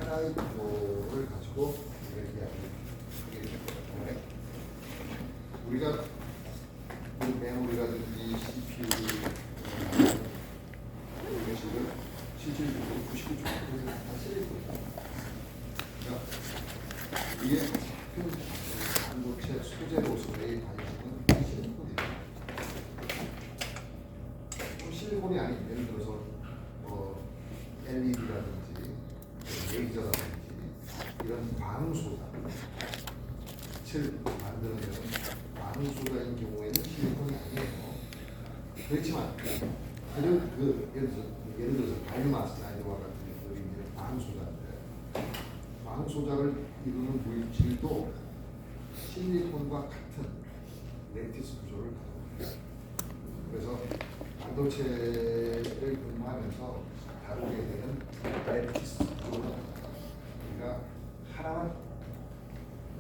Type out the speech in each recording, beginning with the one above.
하나의 구조를 가지고 우리가 이야기하게 될 거예요. 우리가 이 메모리라든지 CPU 것을 실질적으로 99% 다 실릴 거예요. 그러니까 이게 반도체 소재로서의 관심은 실리콘이에요. 실리콘이 아닌 예를 들어서 LED라든지 레이저라든지 이런 광소자 빛을 만들어내는 광소자인 경우에는 실리콘이 아니에요. 그렇지만 예를 들어서 바이오마스라이드와 같은 것들이 이제 광소자인데 광소자를 이루는 물질도 실리콘과 같은 레티스 구조를 가지고 있어요. 그래서 반도체를 근무하면서 다루게 되는 레티스 구조는 우리가 하나만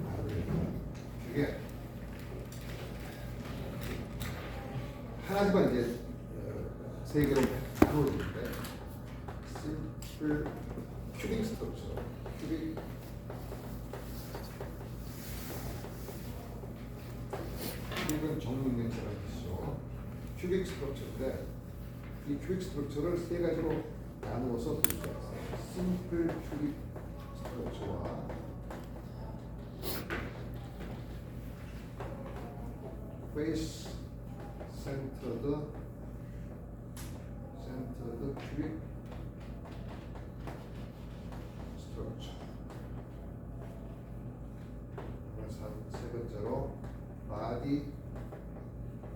다루게 됩니다. 그게 하나지만 이제 세 개로 나누어지는데 심플 큐빅 스트럭처, 큐빅은 정육면체라는 뜻이죠. 큐빅 스트럭처인데 이 큐빅 스트럭처를 세 가지로 나누어서 볼 수가 있어요. 심플 큐빅 스트럭처와 페이스 센터드 큐빅 스트럭처. 세 번째로 바디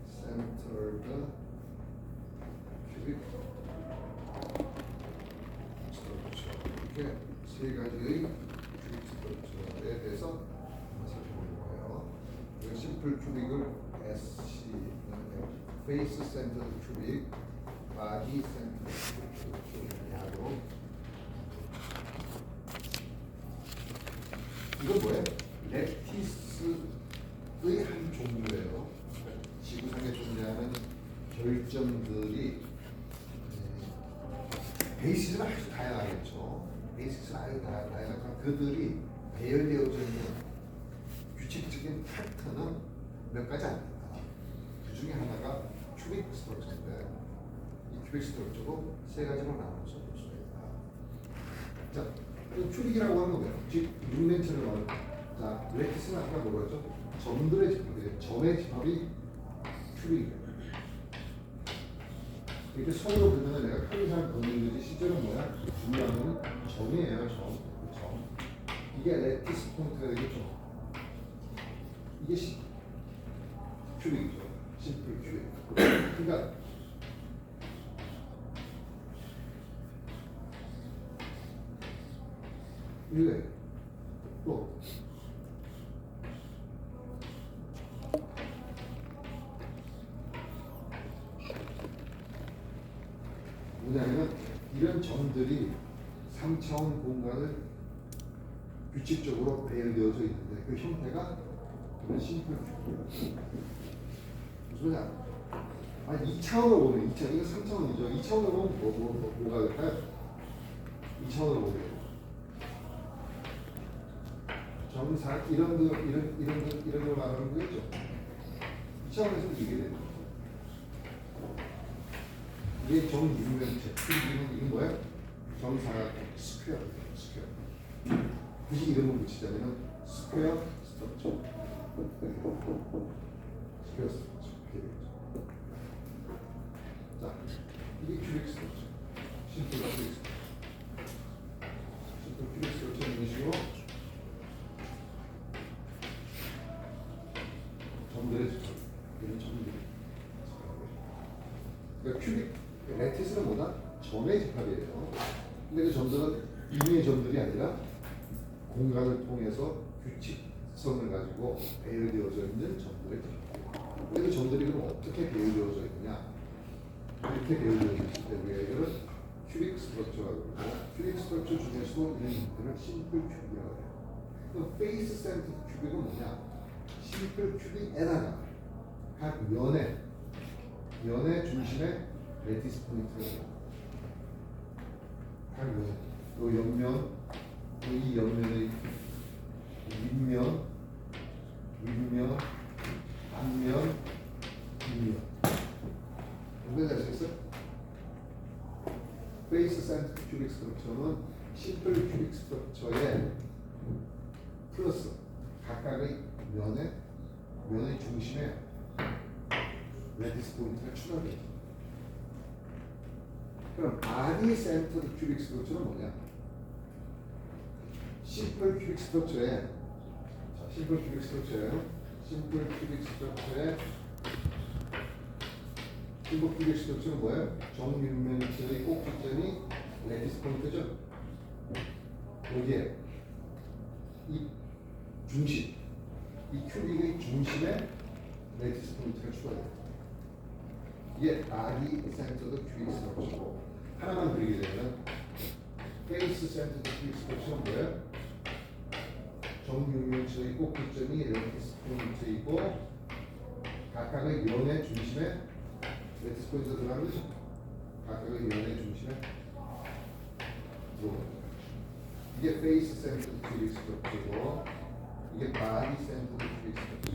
센터드 큐빅 스트럭처. 이렇게 세 가지의 큐빅 스트럭처에 대해서 한번 살펴보는 거예요. 이 심플 큐빅을 SC, 페이스 센터드 큐빅, 바디 센터드 큐빅 하고 이건 뭐예요? 레티스의 한 종류예요. 지구상에 존재하는 결점들이 베이시스는 아주 다양하겠죠. 베이시스는 아주 다양하지만 그들이 배열되어져 있는 규칙적인 패턴은 몇 가지 안 됩니다. 그 중에 하나가 큐빅 스트럭처인데 이 큐빅 스트럭처도 세 가지로 나눠서 볼 수가 있다. 자, 큐빅이라고 하는 거예요. 즉 육면체를 말하는. 자, 레티스는 아까 뭐라 했죠? 점들의 집합이에요. 점의 집합이 큐빅이에요. 이렇게 손으로 보면 내가 크게 잘 보는 거지 실제로 뭐야? 중요한 건 점이에요. 점. 이게 레티스 포인트가 되겠죠. 이게 큐빅이죠. 심플 큐빅. 그러니까 이게 또 뭐냐면 이런 점들이 3차원 공간을 규칙적으로 배열되어져 있는데 그 형태가 이런 심플 큐빅. 무슨 소리야? 2차원으로 보면 2차원, 이거 3차원이죠. 2차원으로 보면 뭐가 될까요? 2차원으로 보면 점사 이런 거 말하는 거겠죠. 2차원에서 이게 되는 거죠. 이게 정육면체, 이게 뭐예요? 정사각형 스퀘어. 굳이 이름을 붙이자면 스퀘어 스트럭처. 스퀘어 스트럭처. 자, 이게 큐빅 스트럭처. 심플 큐빅 스트럭처. 심플 큐빅 스트럭처 이런 식으로 점들의 집합. 이런 점들이. 그러니까 큐빅 레티스는 뭐다? 점의 집합이에요. 근데 그 점들은 인의 점들이 아니라 공간을 통해서 규칙성을 가지고 배열되어져 있는 점들의 집합이에요. 근데 그 점들이 그럼 어떻게 배열되어져 있느냐? 이렇게 배열되어져 있기 때문에 이거는 큐빅 스트럭처라고 그러고 큐빅 스트럭처 중에서도 이런 형태를 심플 큐빅이라고 해요. 그럼 페이스 센터 큐빅은 뭐냐? 심플 큐빅에다가 각 면의 중심에 레티스 포인트를 각 면, 요 옆면, 이 옆면의 윗면, 윗면, 앞면, 뒷면. 이거 잘 쓰겠어? 베이스 센터 큐빅 스트럭처는 심플 큐빅 스트럭처에 플러스 각각의 면의 중심에 레디스 포인트가 추가돼요. 그럼 바디 센터 큐빅 스트럭처는 뭐냐? 심플 큐빅 스트럭처에 심플 큐빅 스트럭처에 심플 큐빅 스트럭처는 뭐예요? 정육면체의 꼭지점이 레디스 포인트죠. 여기에 이 중심, 이 큐빅의 중심에 레디스 포인트가 추가돼요. 이게 바디 센터드 큐빅 스트럭처고, 하나만 그리게 되면 페이스 센터드 큐빅 스트럭처는 뭐예요? 정육면체의 꼭지점이 레디스 포인트이고 각각의 면의 중심에 레디스 포인트가 들어가는 거죠. 각각의 면의 중심에 들어가는 거죠. 이게 페이스 센터드 큐빅 스트럭처고, 이게 바디 센터드 큐빅 스트럭처.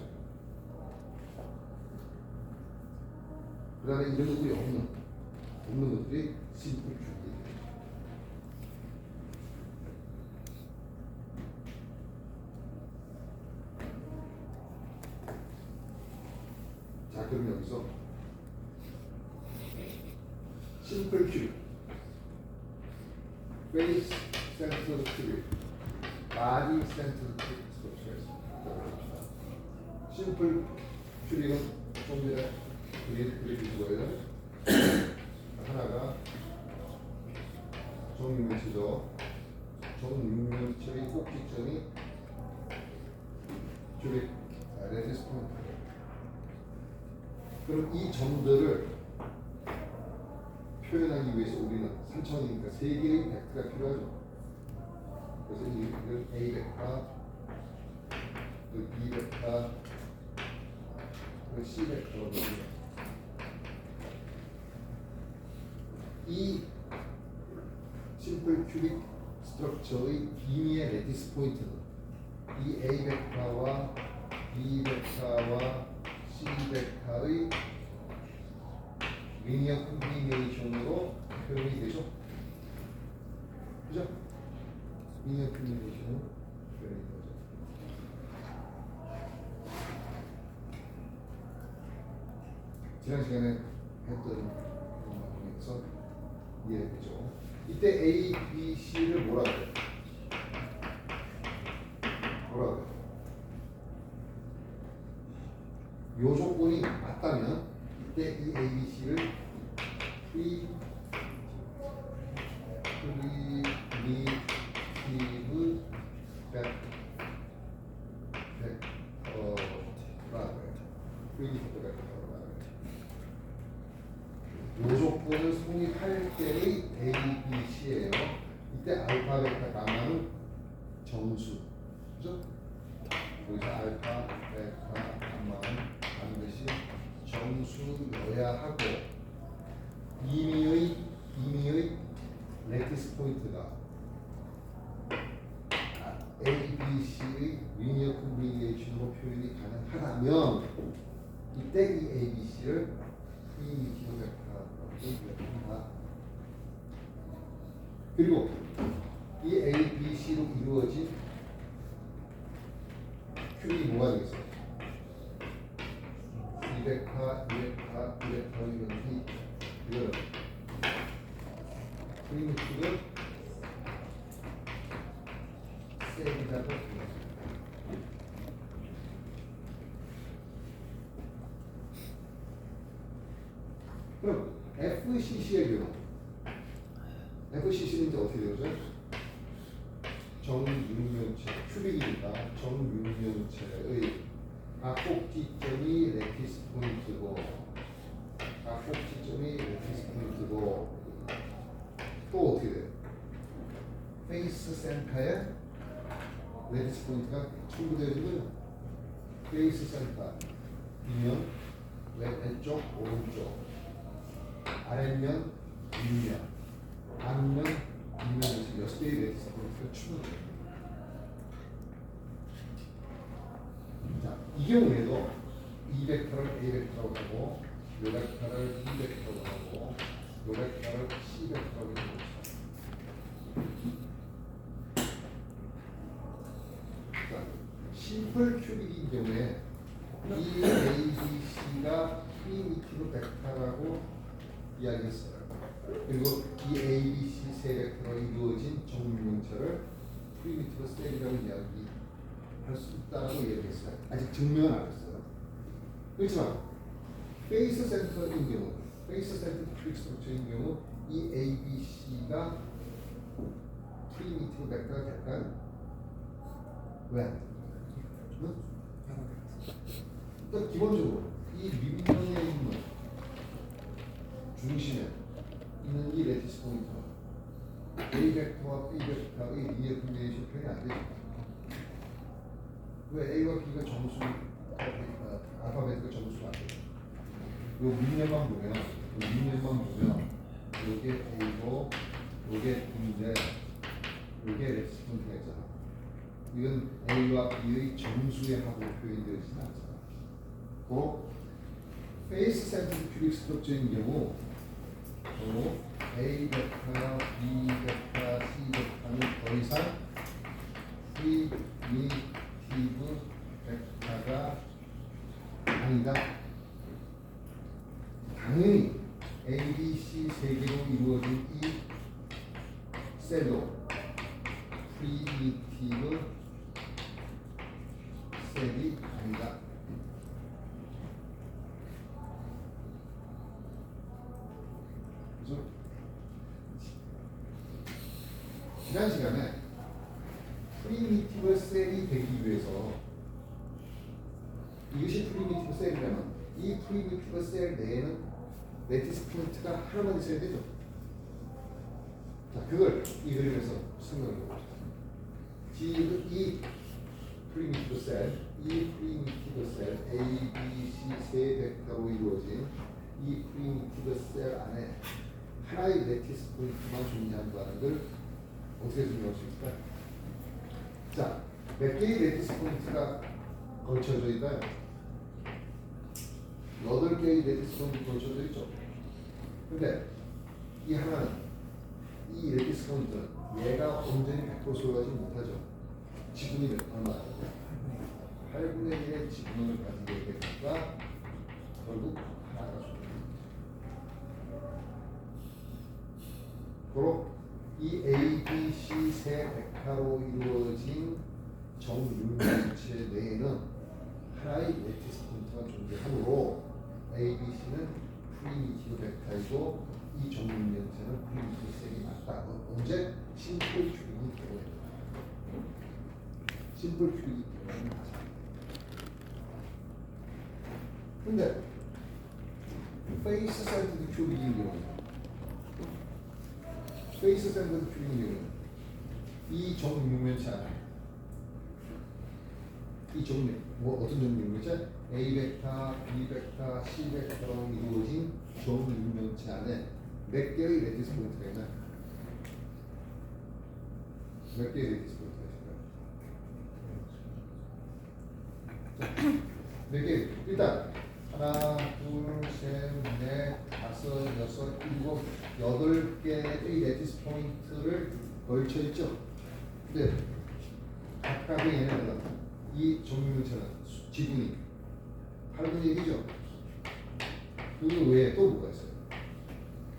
그 다음에 이런 것들이 없는 것들이 심플 큐빅이에요. 자, 그럼 여기서 심플 큐빅, 페이스 센터드 큐빅, 바디 센터드 큐빅 스트럭처가 있습니다. 심플 큐빅은 좀 전에 그려준 거예요. 하나가 정육면체죠. 정육면체의 꼭지점이 큐빅 레디스 포인트. 그럼 이 점들을 표현하기 위해서 우리는 3차원이니까 3개의 벡터가 필요하죠. 그래서 이걸 A 벡터, 그 B 벡터, 그 C 벡터로 합니다. 이 심플 큐빅 스트럭처의 비미의 레디스 포인트는 이 A 벡터와 B 벡터와 C 벡터의 리니어 콤비네이션으로 표현이 되죠. 그죠? 리니어 콤비네이션으로 표현이 되죠. 지난 시간에 했던 방법에서 이해했죠. 이때 A, B, C를 뭐라고 해요? 뭐라고 해요? 요 조건이 맞다면 이때 이 A, B, C를 프리미티브 벡터라고 해요. 프리미티브 벡터라고 해요. 요 조건을 성립할 때의 A, B, C예요. 이때 알파, 베타, 가마는 정수, 그죠? 여기서 알파, 베타, 가마는 반드시 정수여야 하고, 임의의 레티스 포인트가 A, B, C의 리니어 콤비네이션으로 표현이 가능하다면 이때 이 A, B, C를 프리미티브 벡터라고 부릅니다. 그리고 이 A, B, C로 이루어진 큐빅이 뭐가 되겠어요? 이 벡터, 이 벡터, 이 벡터 이런 이거는 프리미티브 셈이라고 합니다. 그럼 FCC의 경우 FCC는 이제 어떻게 되죠? 정육면체 큐빅이니까 정육면체의 각 꼭지점이 레티스 포인트고, 각 꼭지점이 레티스 포인트고, 또 어떻게 돼요? 페이스 센터에 레디스 포인트가 첨부되어 있는 거죠. 페이스 센터 뒷면, 왼쪽, 오른쪽, 아랫면, 윗면, 앞면, 뒷면에서 6개의 레디스 포인트가 첨부돼요. 자, 이 경우에도 이 벡터를 A 벡터라고 하고 이 벡터를 B 벡터라고 하고 이 벡터를 C 벡터라고 합니다. 자, 심플 큐빅인 경우에 이 A, B, C가 프리미티브 벡터라고 이야기했어요. 그리고 이 A, B, C 세 벡터로 이루어진 정육면체를 프리미티브 셀이라고 이야기할 수 있다고 얘기했어요. 아직 증명은 안 했어요. 그렇지만 페이스 센터인 경우, 페이스 센터 큐빅 스트럭처인 경우 이 A, B, C가 프리미티브 벡터가 될까요? 왜 안 됩니까? 일단 기본적으로 이 밑면에 있는 중심에 있는 이 레티스 포인트는 A 벡터와 B 벡터의 리니어 콤비네이션 표현이 안 되죠. 왜 A와 B가 정수, 알파벳과 정수가 안 되죠. 요 밑면만 보면, 요게 A고, 요게 B인데, 요게 레티스 포인트가 있잖아. 이건 A와 B의 정수의 합으로 표현되어지진 않잖아. 또 페이스 센터 큐빅 스트럭처인 경우 A 벡터, B 벡터, C 벡터는 더 이상 프리미티브 벡터가 아니다. 당연히 A, B, C 세 개로 이루어진 이 셀도 프리미티브 셀이 아니다. 지난 시간에 프리미티브 셀이 되기 위해서 이것이 프리미티브 셀이라면 이 프리미티브 셀 내에는 레티스 포인트가 하나만 있어야 되죠. 자, 그걸 이 그림에서 설명해 보겠습니다. 이 프리미티브 셀, A, B, C 세 벡터로 이루어진 이 프리미티브 셀 안에 하나의 레티스 포인트만 존재한다는 걸 어떻게 설명할 수 있을까요? 자, 몇 개의 레티스 포인트가 걸쳐져 있나요? 8개의 레티스 포인트 걸쳐져 있죠. 근데 이 하나는, 이 레티스 포인트는 얘가 온전히 100% 소유하지 못하죠. 지분이 얼마나 되죠? 8분의 1의 지분을 가지게 되니까 결국 하나가 소유합니다. 그리고 이 A, B, C 세 벡터로 이루어진 정육면체 내에는 하나의 레티스 포인트가 존재하므로 A, B, C는 프리미티브 벡터이고 이 정육면체는 프리미티브 셀이 맞다. 언제? 심플 큐빅이 되어야 된다. 심플 큐빅이 되어야 된다. 근데 페이스 센터드 큐빅인 경우는 페이스 센터드 큐빅인 경우는 이 정육면체 안에 이 정육, 어떤 정육면체? A 벡터, B 벡터, C 벡터로 이루어진 정육면체 안에 몇 개의 레티스 포인트가 있나요? 몇 개의 레티스 포인트가 있을까요? 몇 개? 일단 하나, 둘, 셋, 넷, 다섯, 여섯, 일곱, 8개의 레티스 포인트를 걸쳐 있죠. 근데 각각의 얘네들은 이 정육면체는 지분이 8분의 1이죠. 그 외에 또 뭐가 있어요?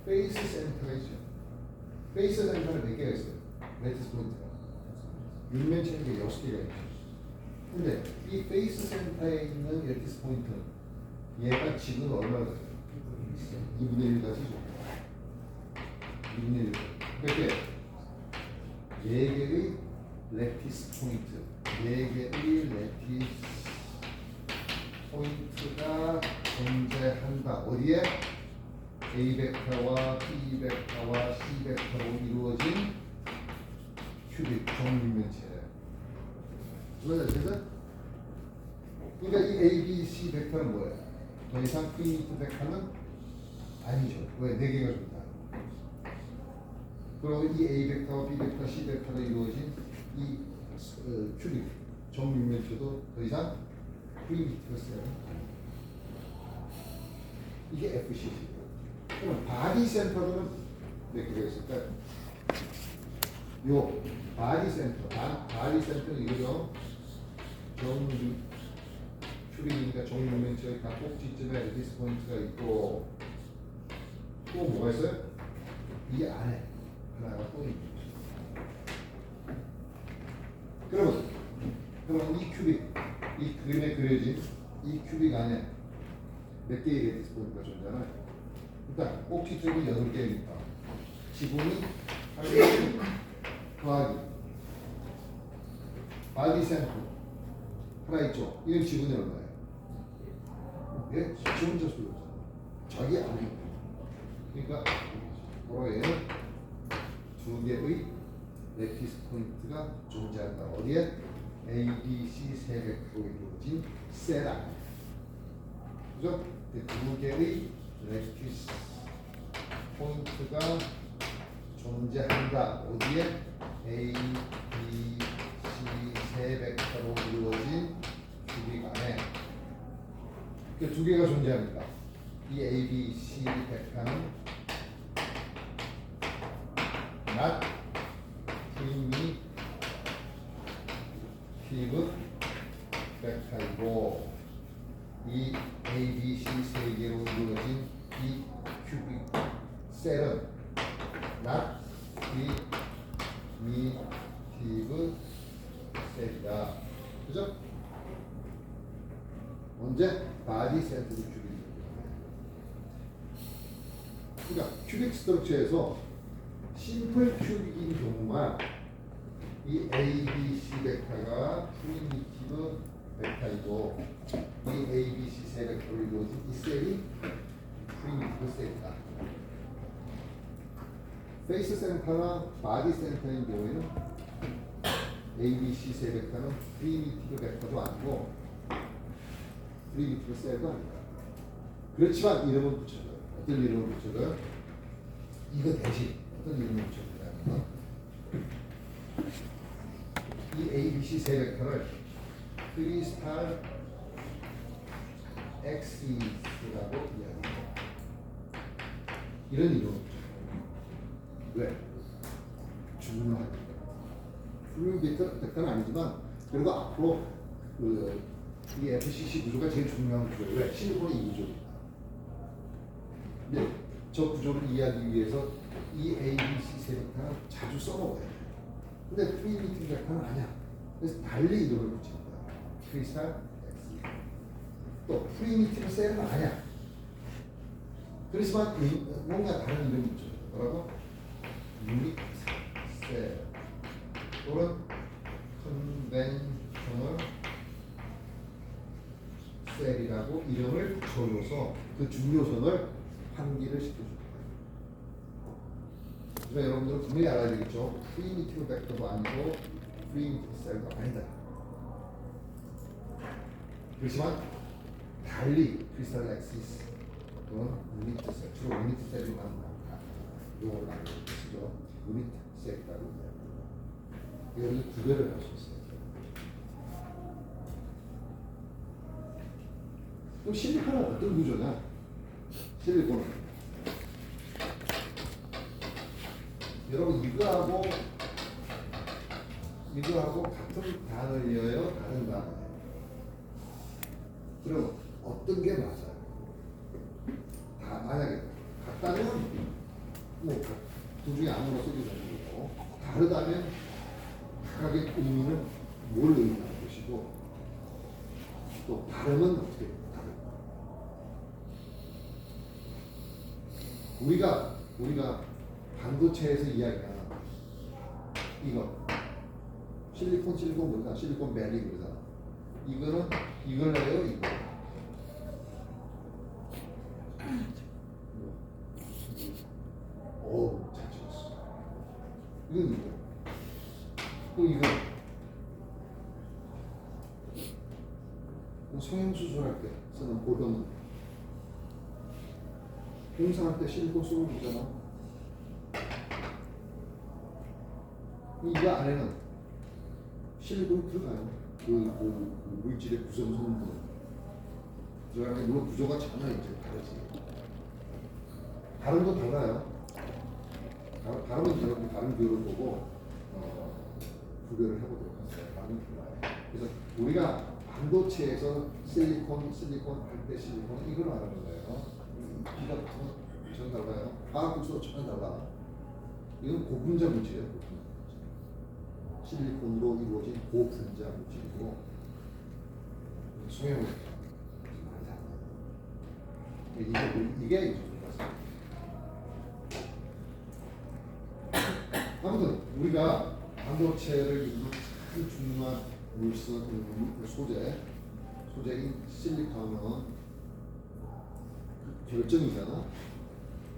페이스 센터가 있죠. 페이스 센터는 몇 개가 있어요? 레티스 포인트가. 육면체는 6개가 있죠. 근데 이 페이스 센터에 있는 레티스 포인트는 얘가 지금 얼마나 돼요? 2분의 1 가지죠. 2분의 1. 몇 개? 4개의 레티스 포인트. 4개의 레티스 포인트가 존재한다. 어디에? A 벡터와 B 벡터와 C 벡터로 이루어진 큐빅 정육면체. 그래서 그러니까 이 A, B, C 벡터는 뭐예요? 더 이상 프리미티브 벡터는 아니죠. 왜? 4개가 존재하는. 그리고 이 A 벡터와 B 벡터, C 벡터로 이루어진 이 큐빅 정육면체도 더 이상 프리미티브 셀은 이게 FCC. 그럼 바디 센터는 몇 개가 있을까요? 요 바디 센터, 바디 센터는 이거죠. 정규 큐빅이니까 정육면체의 각 꼭지점에 레디스 포인트가 있고 또 뭐가 있어요? 이 안에 하나가 또 있는 거죠. 그러면 이 큐빅, 이 그림에 그려진 이 큐빅 안에 몇 개의 레디스 포인트가 존재하나요? 일단 꼭지점이 8개니까 지붕이 8개 더하기 바디 센터 하나 있죠. 이건 지분이 얼마예요? 예? 지 혼자 소리 없잖아. 자기 아무리. 그러니까 바로 얘는 2개의 레티스 포인트가 존재한다. 어디에? A, B, C 세 벡터로 이루어진 셀 안에. 그죠? 2개의 레티스 포인트가 존재한다. 어디에? A, B, C 세 벡터로 이루어진 큐빅 안에. 그 2개가 존재합니다. 이 A, B, C 벡터는 not primitive 벡터이고 이 A, B, C 세 개로 이루어진 이 큐빅 셀은 not primitive 셀이다. 그죠? 언제? 바디 센터 큐빅. 그러니까 큐빅 스트럭처에서 심플 큐빅인 경우만 이 A, B, C 벡터가 프리미티브 벡터이고 이 A, B, C 세 벡터로 이루어진 이 셀이 프리미티브 셀이다. 페이스 센터나 바디 센터인 경우에는 A, B, C 세 벡터는 프리미티브 벡터도 아니고 프리미티브 셀도 아니다. 그렇지만 이름은 붙여줘요. 어떤 이름을 붙여줘요? 이거 대신 어떤 이름을 붙여줘요? 이 A, B, C 세 벡터를 크리스탈 엑시스라고 이야기합니다. 이런 이름을 붙여줘요. 왜? 중요하니까. 프리미티브 벡터는 아니지만 그리고 앞으로 이 FCC 구조가 제일 중요한 구조예요. 왜? 실리콘의 이 구조입니다. 근데 저 구조를 이해하기 위해서 이 A, B, C 세 벡터는 자주 써먹어야 돼요. 근데 프리미티브 벡터는 아니야. 그래서 달리 이름을 붙이는 거야. 크리스탈 X. 또 프리미티브 셀은 아니야. 그렇지만 뭔가 다른 이름이 붙여요. 뭐라고? 유닛 셀 또는 컨벤셔널 셀이라고 이름을 붙여줘서 그 중요선을 환기를 시켜줍니다. 그래서 여러분들은 분명히 알아야 되겠죠. 프리미티브 벡터도 아니고 프리미티브 셀도 아니다. 그렇지만 달리 크리스탈 엑시스 또는 유니트 셀, 주로 유니트 셀이 많다. 이걸 많이 쓰죠. 유니트 셀이라고 이야기합니다. 여기 구별을 할 수 있어요. 그럼 실리콘은 어떤 구조냐? 실리콘은 여러분 이거하고 같은 단어예요, 다른 단어예요. 그럼 어떤 게 맞아요? 다 만약에 같다면 뭐 두 중에 아무나 써도 되는 거고 다르다면 각각의 의미는 뭘 의미하는 것이고 또 발음은 어떻게 다를까? 우리가 반도체에서 이야기하는 이거 실리콘 그러잖아. 실리콘 밸리 그러잖아. 이거는 이걸래요, 이거. 오, 잘 찍었어. 이건 이거. 또 이거. 성형수술할 때 쓰는 보던 공사할 때 실리콘 쓰는 거잖아. 이거 안에는 실리콘이 들어가요. 그 물질의 구성 성분. 들어가는 게 물론 구조가 전혀 이제 다르지. 발음도 달라요. 발음은 여러분 발음 교육을 보고 구별을 해보도록 하세요. 발음은 달라요. 그래서 우리가 반도체에서 실리콘 할 때 실리콘 이걸 말하는 거예요. 기가 전혀 달라요. 화학 구조도 전혀 달라. 이건 고분자 물질이에요. 고분자 물질. 실리콘으로 이루어진 고분자 물질이고 소형이 이게 아무튼 우리가 반도체를 이루는 큰 중요한 소재인 실리콘은 결정이잖아.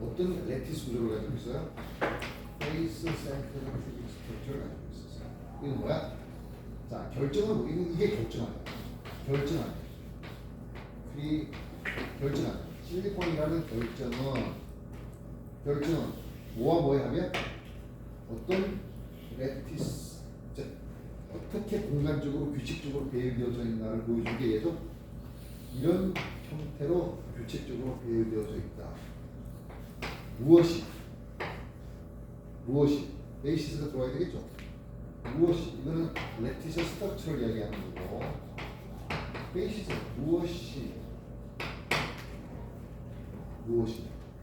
어떤 레티스 구조를 가지고 있어요? 베이스 센터를 큐빅 스트럭처를 가지고 있었어요. 이건 뭐야? 자, 결정은 뭐? 이게 결정하냐? 결정하냐? 결정하냐? 실리콘이라는 결정은 뭐와 뭐에 하면 어떤 레티스, 즉 어떻게 공간적으로 규칙적으로 배열되어져 있나를 보여주기 위해서 이런 형태로 규칙적으로 배열되어져 있다. 무엇이 베이시스가 들어가야 되겠죠. 무엇이 이거는 레티스 스트럭처를 이야기하는 거고 베이시스 무엇이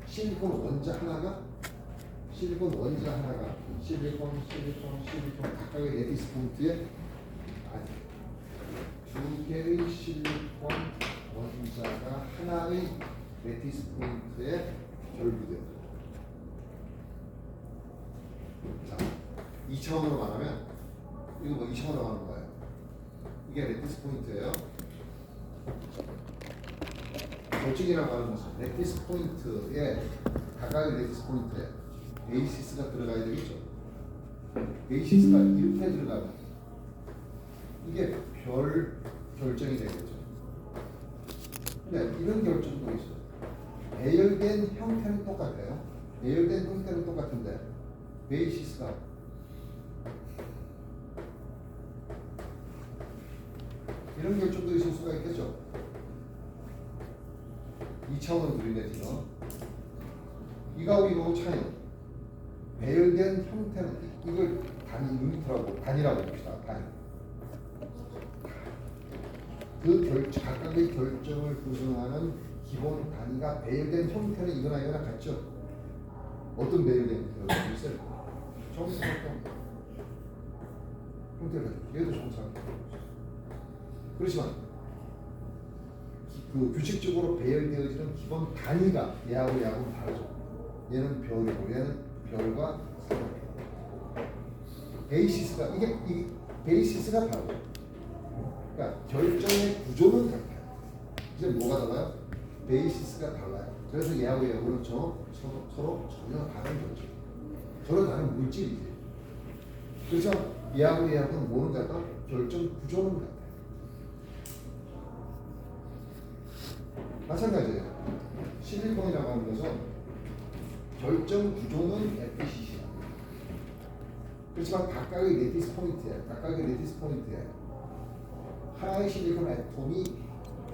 실리콘 원자 하나가 실리콘 각각의 레티스 포인트에 두 개의 실리콘 원자가 하나의 레티스 포인트에 결부되어. 자, 2차원으로 말하면 이거 뭐 2차원으로 하는 거예요. 이게 레티스 포인트예요. 결정이라고 하는 것은 레티스 포인트에 각각의 레티스 포인트에 베이시스가 들어가야 되겠죠. 베이시스가 이렇게 들어가면 이게 결정이 되겠죠. 근데 이런 결정도 있어요. 배열된 형태는 똑같아요. 배열된 형태는 똑같은데 베이시스가 이런 결정도 있을 수가 있겠죠. 2차원으로 그리네 지금. 이거하고 이거하고 차이는 배열된 형태는 이걸 단위라고 봅시다. 단위. 각각의 결정을 구성하는 기본 단위가 배열된 형태는 이거나 같죠. 어떤 배열된 형태가 있어요? 정사각형 형태를 가지고 얘도 정사각형. 그렇지만 그 규칙적으로 배열되어지는 기본 단위가 얘하고는 다르죠. 얘는 별이고 얘는 별과 삼각형. 베이시스가 이게 베이시스가 바로 그러니까 결정의 구조는 같아요. 이제 뭐가 달라요? 베이시스가 달라요. 그래서 얘하고는 서로 전혀 다른 결정, 서로 다른 물질이지. 그래서 얘하고는 뭐는 같다? 결정 구조는 같아요. 마찬가지예요. 실리콘이라고 하는 것은 결정 구조는 FCC야. 그렇지만 각각의 레티스 포인트에 하나의 실리콘 애톰이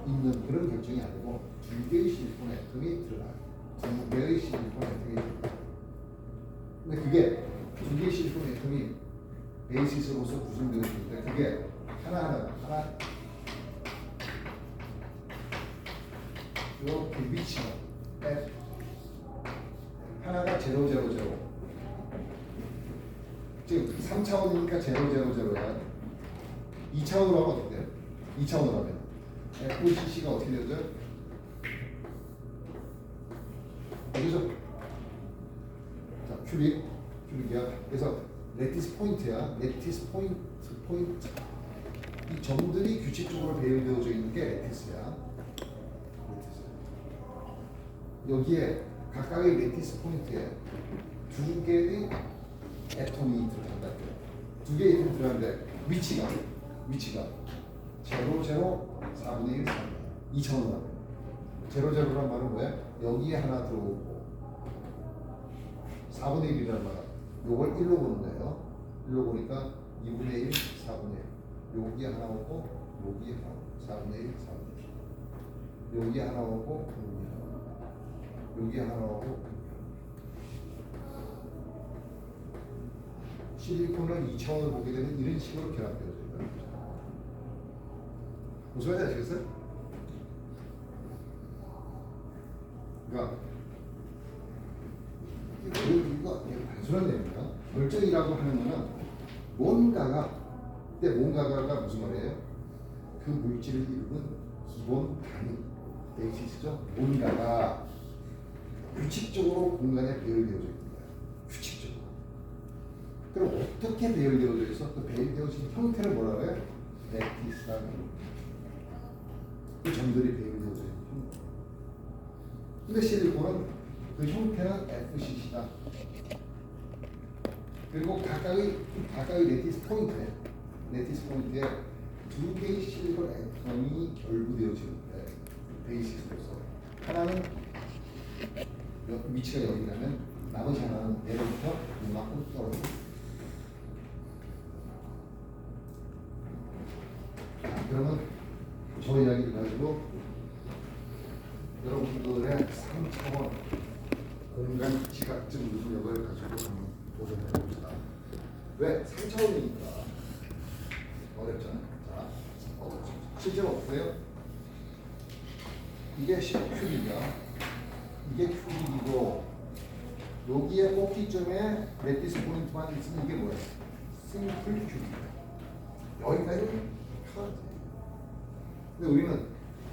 있는 그런 결정이 아니고 두 개의 실리콘 애톰이 들어가요. 두 개의 실리콘 애톰이 들어가요. 근데 그게 두 개의 실리콘 애톰이 베이시스로서 구성되어 있는데 그게 하나 그 위치가 하나가 0, 0, 0 지금 3차원이니까 0, 0, 0야. 2차원으로 하면 어떻게 돼요? 2차원으로 하면 FCC가 어떻게 되죠? 여기서 자, 큐빅이야. 그래서 레티스 포인트야. 레티스 포인트 이 점들이 규칙적으로 배열되어져 있는 게 레티스야. 여기에 각각의 레티스 포인트에 두 개의 애톰이 들어간다. 두 개의 애톰이 들어가는데 위치가 0, 0, 4분의 1, 2차원으로 하면 0, 0란 말은 뭐야? 여기에 하나 들어오고 4분의 1이라는 말은 요걸 1로 보는 거예요. 1로 보니까 2분의 1, 4분의 1 여기 하나 오고 여기 하나 오고 4분의 1, 4분의 1 여기 하나 오고 여기 하나 오고 실리콘을 2차원을 보게 되면 이런 식으로 결합되어져 있다. 무슨 말인지 아시겠어요? 그러니까 이거 단순한 내용입니다. 결정이라고 하는 거는 뭔가가 무슨 말이에요? 그 물질을 이루는 기본 단위, 베이시스죠. 뭔가가 규칙적으로 공간에 배열되어져 있는 거예요. 규칙적으로. 그럼 어떻게 배열되어져 있어? 그 배열되어진 형태를 뭐라고 해요? 레티스라는 그 점들이 배열되어져 있는 형태. 근데 실리콘은 그 형태는 FCC다. 그리고 각각의 레티스 포인트에 두 개의 실리콘 애텀이 결부되어지는데 베이시스로서 하나는 위치가 여기라면 나머지 하나는 내려부터 이만큼 떨어집니다. 그러면 저 이야기를 가지고 여러분들의 3차원 공간 지각적 능력을 가지고 한번 도전해 봅시다. 왜? 3차원이니까 어렵잖아요. 자, 실제로 어때요? 이게 10큐빅이야. 이게 큐빅이고 여기에 꼭지점에 레티스 포인트만 있으면 이게 뭐야? 싱플 큐빅이야. 여기까지는 편하지. 근데 우리는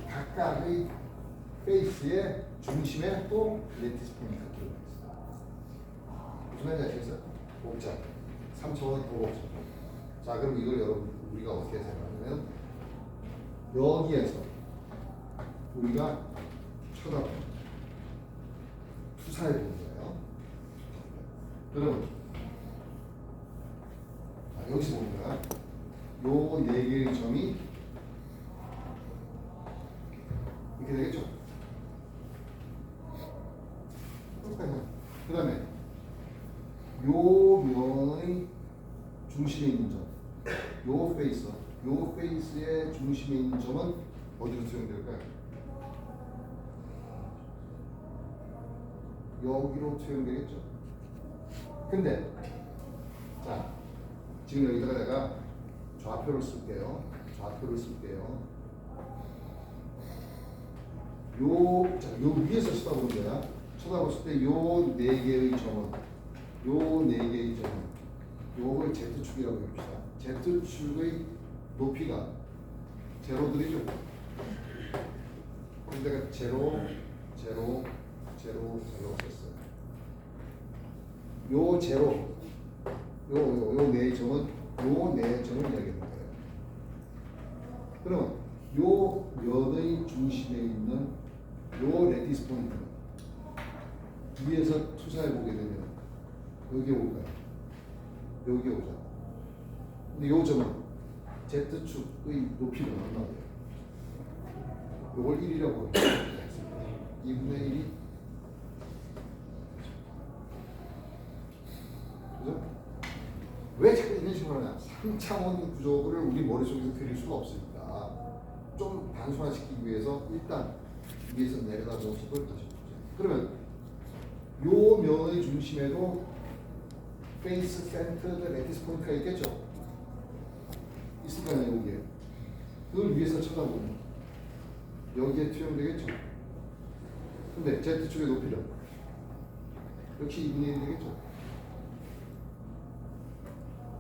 각각의 페이스의 중심에 또 레티스 포인트가 들어가 있어. 무슨 말인지 아시겠어요? 복잡. 3차원이 더 복잡. 자, 그럼 이걸 여러분 우리가 어떻게 생각하냐면 여기에서 우리가 쳐다보는 투사해 보는 거예요. 그러면 여기서 보면 요 네 개의 점이 이렇게 되겠죠. 그 다음에 요 면의 중심에 있는 점, 요 페이스의 중심에 있는 점은 어디로 투영될까요? 여기로 투영되겠죠. 근데 자, 지금 여기다가 내가 좌표를 쓸게요. 요 위에서 쳐다보는 거야. 쳐다봤을 때 요 네 개의 점은 요걸 Z축이라고 해봅시다. Z축의 높이가 제로들이죠. 근데가 제로 했어요. 요 제로 요 네 점은 이야기하는 거예요. 그러면 요 면의 중심에 있는 요 레티스 포인트는 위에서 투사해 보게 되면 여기에 올까요? 여기에 오잖아. 근데 요 점은 Z축의 높이가 얼마나 돼요? 요걸 1이라고 해요. 2분의 1이 그죠? 왜 자꾸 이런 식으로 하냐? 3차원 구조를 우리 머릿속에서 그릴 수가 없으니까 좀 단순화시키기 위해서 일단 위에서 내려다 모습을 다시 보자. 그러면 요 면의 중심에도 페이스, 센터, 레티스 포인트가 있겠죠? 있을 거 아니에요, 여기에. 그걸 위에서 쳐다보면 여기에 투영되겠죠? 근데 Z축의 높이는 역시 2분의 1이 되겠죠?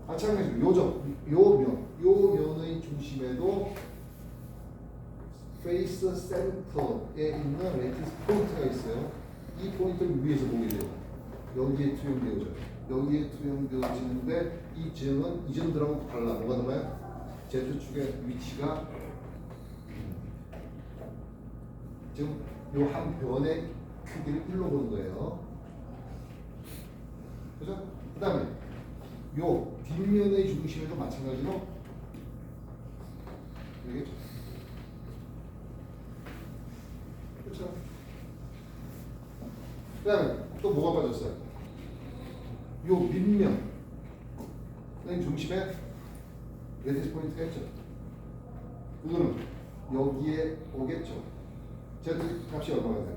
마찬가지로 요 면의 중심에도 페이스 센터에 있는 레티스 포인트가 있어요. 이 포인트를 위에서 보게 돼요. 여기에 투영되어지는데 이 점은 이 점들하고 달라. 뭐가 달라요? Z축의 위치가 지금 요 한 변의 크기를 1로 보는 거예요. 그죠? 그 다음에 요 뒷면의 중심에도 마찬가지로 되겠죠? 그렇죠? 그 다음에 또 뭐가 빠졌어요? 요 밑면의 중심에 레티스 포인트가 있죠? 이거는 여기에 오겠죠? Z 값이 얼마가 돼요?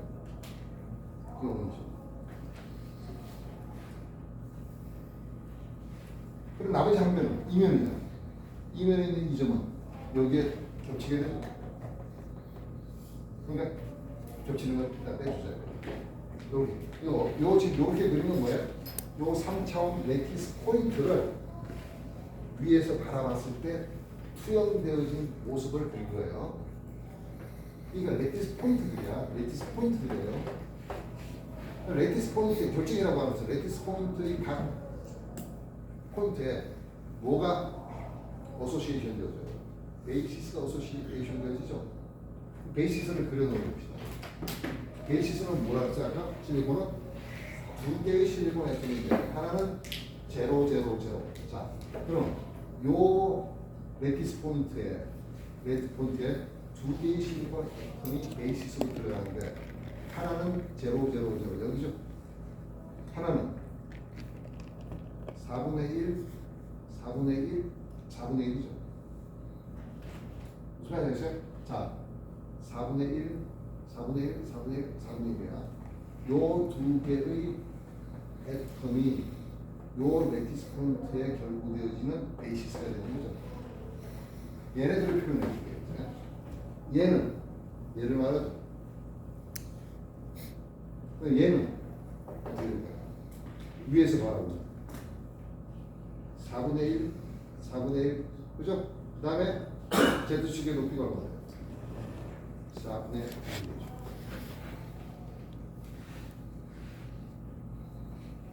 그게 5이죠. 그럼 나머지 한 면은 이면이잖아. 이면에 있는 이 점은 여기에 겹치게 되죠. 그러니까 겹치는 걸 일단 빼주자. 요 지금 요렇게 그리는 뭐예요? 요 3차원 레티스 포인트를 위에서 바라봤을 때 투영되어진 모습을 그린 거예요. 이거 레티스 포인트들이야. 레티스 포인트들이에요. 레티스 포인트의 결정이라고 하면서 레티스 포인트의 각 포인트에 뭐가 어소시에이션 되어져요? 베이시스가 어소시에이션 되어지죠? 베이시스를 그려놓은 겁니다. 베이시스는 뭐라고 했어요? 아까 실리콘은 두 개의 실리콘 애tom인데 하나는 0, 0, 0. 자, 그럼 요 레티스 포인트에 두 개의 실리콘 애tom이 베이시스로 들어가는데 하나는 0, 0, 0 여기죠? 하나는 4분의 1, 4분의 1, 4분의 1이죠. 무슨 말인지 아시죠? 자, 4분의 1, 4분의 1, 4분의 1, 4분의 1이야. 요 두 개의 애tom이 요 레티스 포인트에 결부되어지는 베이시스가 되는 거죠. 얘네들을 표현해 줄게요. 얘는 얘를 말하죠. 얘는 어떻게 될까요? 위에서 말하고 4분의 1, 4분의 1, 그죠? 그 다음에 Z축의 높이가 얼마예요? 4분의 1이죠.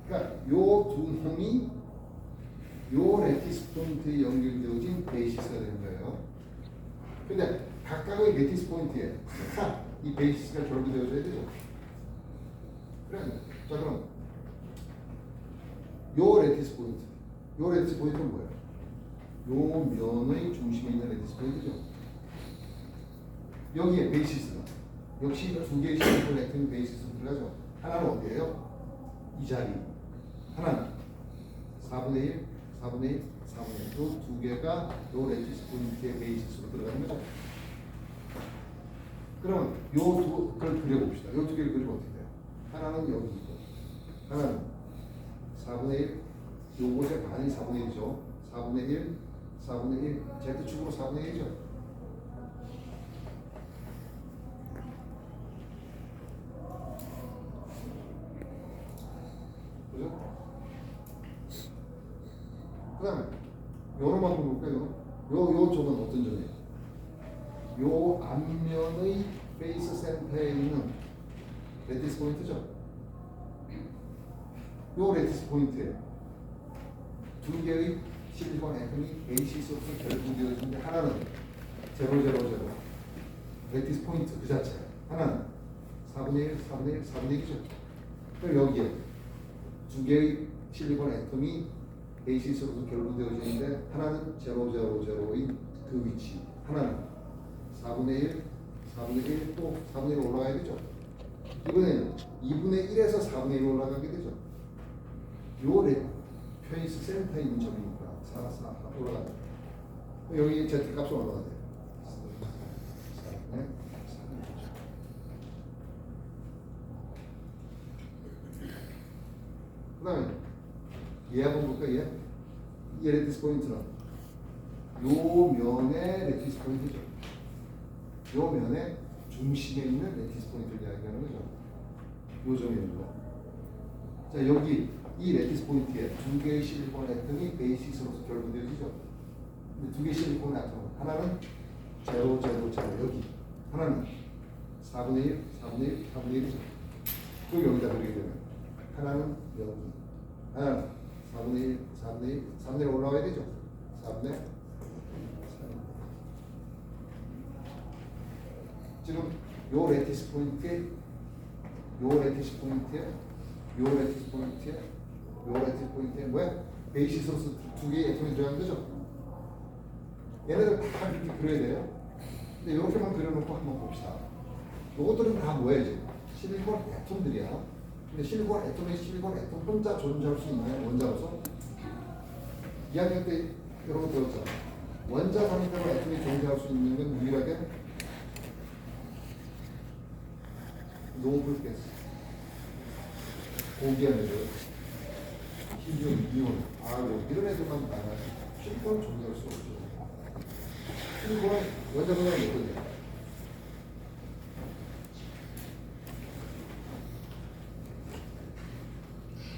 그러니까 요 두 놈이 요 레티스 포인트에 연결되어진 베이시스가 되는 거예요. 근데 각각의 레티스 포인트에 항상 이 베이시스가 결부되어져야 되죠. 그래. 자, 그럼 요 레티스 포인트는 뭐예요? 요 면의 중심에 있는 레티스 포인트죠. 여기에 베이시스가 역시 두 개의 실리콘 애tom이 베이시스로 들어가죠. 하나는 어디예요? 이 자리. 하나는 4분의 1, 4분의 1, 4분의 1. 요 두 개가 요 레티스 포인트의 베이시스로 들어가는 거죠. 그럼 그걸 그려봅시다. 요 두 개를 그리면 어떻게 돼요? 하나는 여기 있고, 하나는 4분의 1, 요것의 반이 4분의 1이죠. 4분의 1, 4분의 1, Z축으로 4분의 1이죠. 그죠? 그 다음에 요런만 볼까요? 요 쪽은 어떤 점이에요? 요 앞면의 베이스 센터에 있는 레티스 포인트죠? 요 레티스 포인트에 두 개의 실리콘 애tom이 베이시스로서 결부되어지는데 하나는 0, 0, 0 레티스 포인트 그 자체, 하나는 4분의 1, 4분의 1, 4분의 1이죠. 그럼 여기에 두 개의 실리콘 애tom이 베이시스로서 결부되어지는데 하나는 0, 0, 0인 그 위치, 하나는 4분의 1, 4분의 1, 또 4분의 1 올라가야 되죠. 이번에는 2분의 1에서 4분의 1 올라가게 되죠. 요 페이스 센터에 있는 점이니까 4 올라가죠. 여기 Z 값은 얼마가 돼요? 네? 그 다음에 얘 한번 볼까요? 얘 레티스 포인트는 요 면의 레티스 포인트죠. 요 면의 중심에 있는 레티스 포인트를 이야기하는 거죠. 요 점이 있는 거. 자, 여기 이 레티스 포인트에 두 개의 실리콘 애tom이 베이시스로서 결부되어지죠. 두 개의 실리콘 애톰 하나는 0, 0, 0 여기, 하나는 4분의 1, 4분의 1, 4분의 1이죠. 또 여기다 그리게 되면 하나는 여기, 하나는 4분의 1, 4분의 1, 4분의 1 올라와야 되죠. 4분의 3. 지금 요 레티스 포인트에 뭐야? 베이시스로서 두 개의 애tom이 들어가는 거죠. 얘네들 다 이렇게 그려야 돼요. 근데 이렇게만 그려놓고 한번 봅시다. 요것들은 다 뭐야 이제? 실리콘 애톰들이야. 근데 실리콘 애톰 혼자 존재할 수 있나요? 원자로서? 2학년 때 여러분 배웠잖아. 원자 상태로 애톰이 존재할 수 있는 건 유일하게 노블 가스, 고기압류, 히듐, 이온, 아르곤 이런 애들만 나가요. 실리콘은 존재할 수 없죠. 실리콘은 원자보다 높거든요.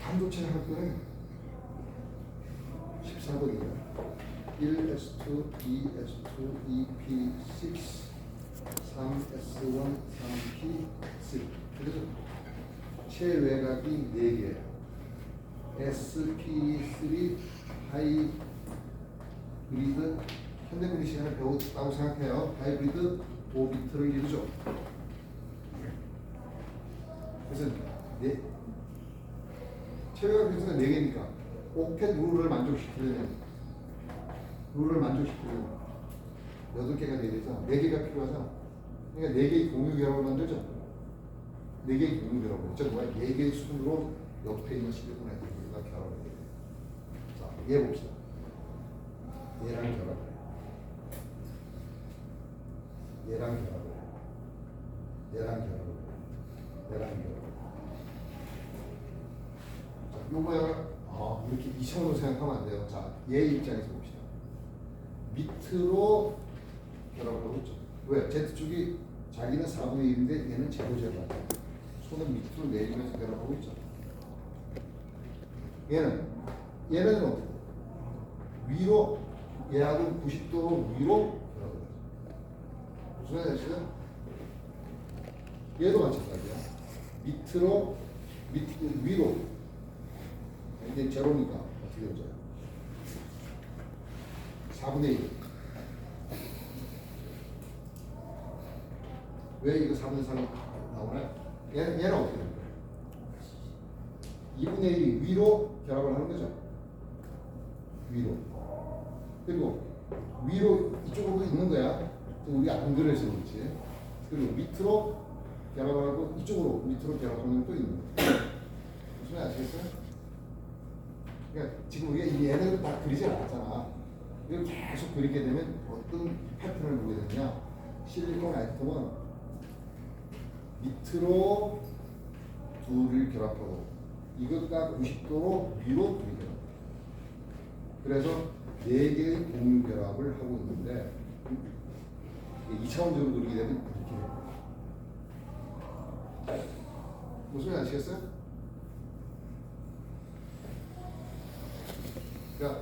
반도체 할 때는 14번이에요. 1s2, 2s2, 2p6, 3s1, 3p6. 그래서 최외곽이 4개. sp3 하이브리드, 현대분리 시간을 배웠다고 생각해요. 하이브리드 오비트를 이루죠. 그래서 최외곽 변수가 4개니까 옥텟 룰을 만족시키려면 8개가 돼야 되죠. 4개가 필요하죠. 그러니까 4개의 공유 결합을 만들죠. 4개의 공유 결합을. 즉 뭐야? 4개의 수분으로 옆에 있는 실리콘 애들과 결합을 해야 돼요. 자, 얘 봅시다. 얘랑 결합을 해요. 얘랑 결합을 해요. 얘랑 결합을 해요. 얘랑 결합을 해요. 자, 요거야. 이렇게 이성으로 생각하면 안 돼요. 자, 얘 입장에서 봅시다. 밑으로 결합을 하고 있죠. 왜? Z쪽이 자기는 4분의 1인데 얘는 제곱제로 하죠. 손을 밑으로 내리면서 결합하고 있죠. 얘는 어떻게? 위로, 얘하고 90도로 위로 결합을 하죠. 무슨 말인지 아시죠? 얘도 마찬가지야. 밑으로, 위로. 이제 제로니까 어떻게 되죠? 4분의 1. 왜 이거 4분의 3이 나오나요? 얘는 어떻게 되는 거예요? 2분의 1이 위로 결합을 하는 거죠. 위로. 그리고 위로 이쪽으로 있는 거야. 우리가 안 그려서 그렇지. 그리고 밑으로 결합을 하고 이쪽으로 밑으로 결합하는 또 있는 거예요. 무슨 말 아시겠어요? 그러니까 지금 우리가 이 얘네를 다 그리지 않았잖아. 이걸 계속 그리게 되면 어떤 패턴을 보게 되냐? 실리콘 아이템은 밑으로 둘을 결합하고 이것과 90도로 위로 둘이 결합. 그래서 4개의 공유 결합을 하고 있는데 2차원적으로 그리게 되면 이렇게 됩니다. 무슨 말 아시겠어요? 그러니까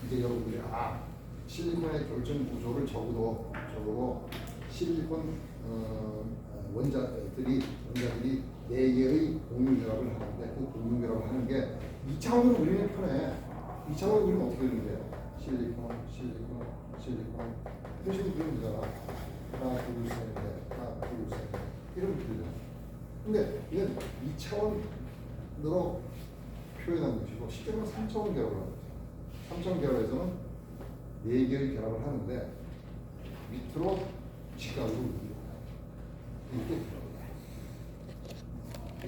이제 여러분들이 실리콘의 결정 구조를 적어도 실리콘 원자들이 4개의 공유 결합을 하는데 그 공유 결합을 하는 게 2차원으로 그리면 편해. 2차원으로 그리면 어떻게 그리면 돼요? 실리콘 이런 식으로 그리면 되잖아. 하나 둘 셋 넷 하나 둘 셋 넷 이러면 그리잖아. 근데 이건 2차원으로 표현하는 것이고 실제로는 3차원 결합을 하는 거죠. 3차원 결합에서는 4개의 결합을 하는데 밑으로 직각으로 이렇게 결합을 해요.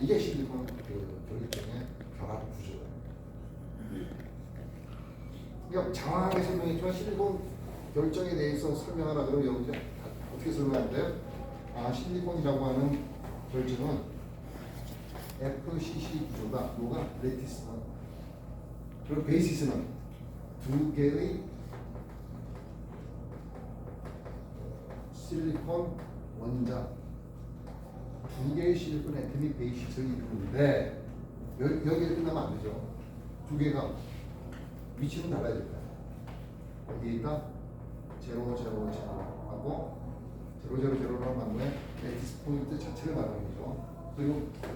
이게 실리콘 결합의 결합 구조예요. 그러니까 장황하게 설명했지만 실리콘 결정에 대해서 설명하라 그러면 여러분들 어떻게 설명하는데요? 실리콘이라고 하는 결정은 FCC 구조다. 뭐가? 레티스다. 그리고 베이시스는 2개의 실리콘 원자, 2개의 실리콘 애tom이 베이시스를 이루는데 여기에 끝나면 안 되죠. 2개가 위치는 달라야 될까요? 어디에 있다? 0, 0, 0 하고 0, 0, 0로 하는 반면에 레티스 포인트 자체를 말하는 거죠. 그리고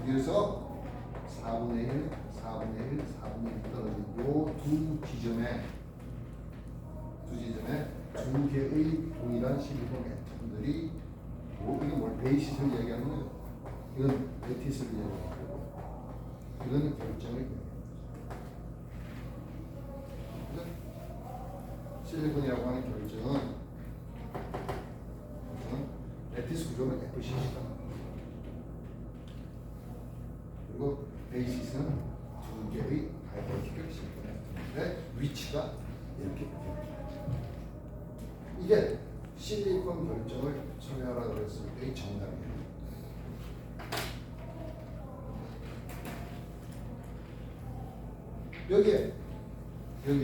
여기서 4분의 1, 4분의 1, 4분의 1 떨어진 요 두 지점에 2개의 동일한 실리콘 애tom들이 이게 뭘 베이시스를 얘기하는 거죠. 이건 레티스를 얘기하는 거고 이건 결정을 얘기하는 거죠. 실리콘이라고 하는 결정은 레티스 구조는 FCC다. 그리고 베이시스는 2개의 다이버티컬 실리콘 애tom인데 위치가 이렇게 바뀝니다. 이게 실리콘 결정을 설명하라고 했을 때의 정답이에요. 여기에 두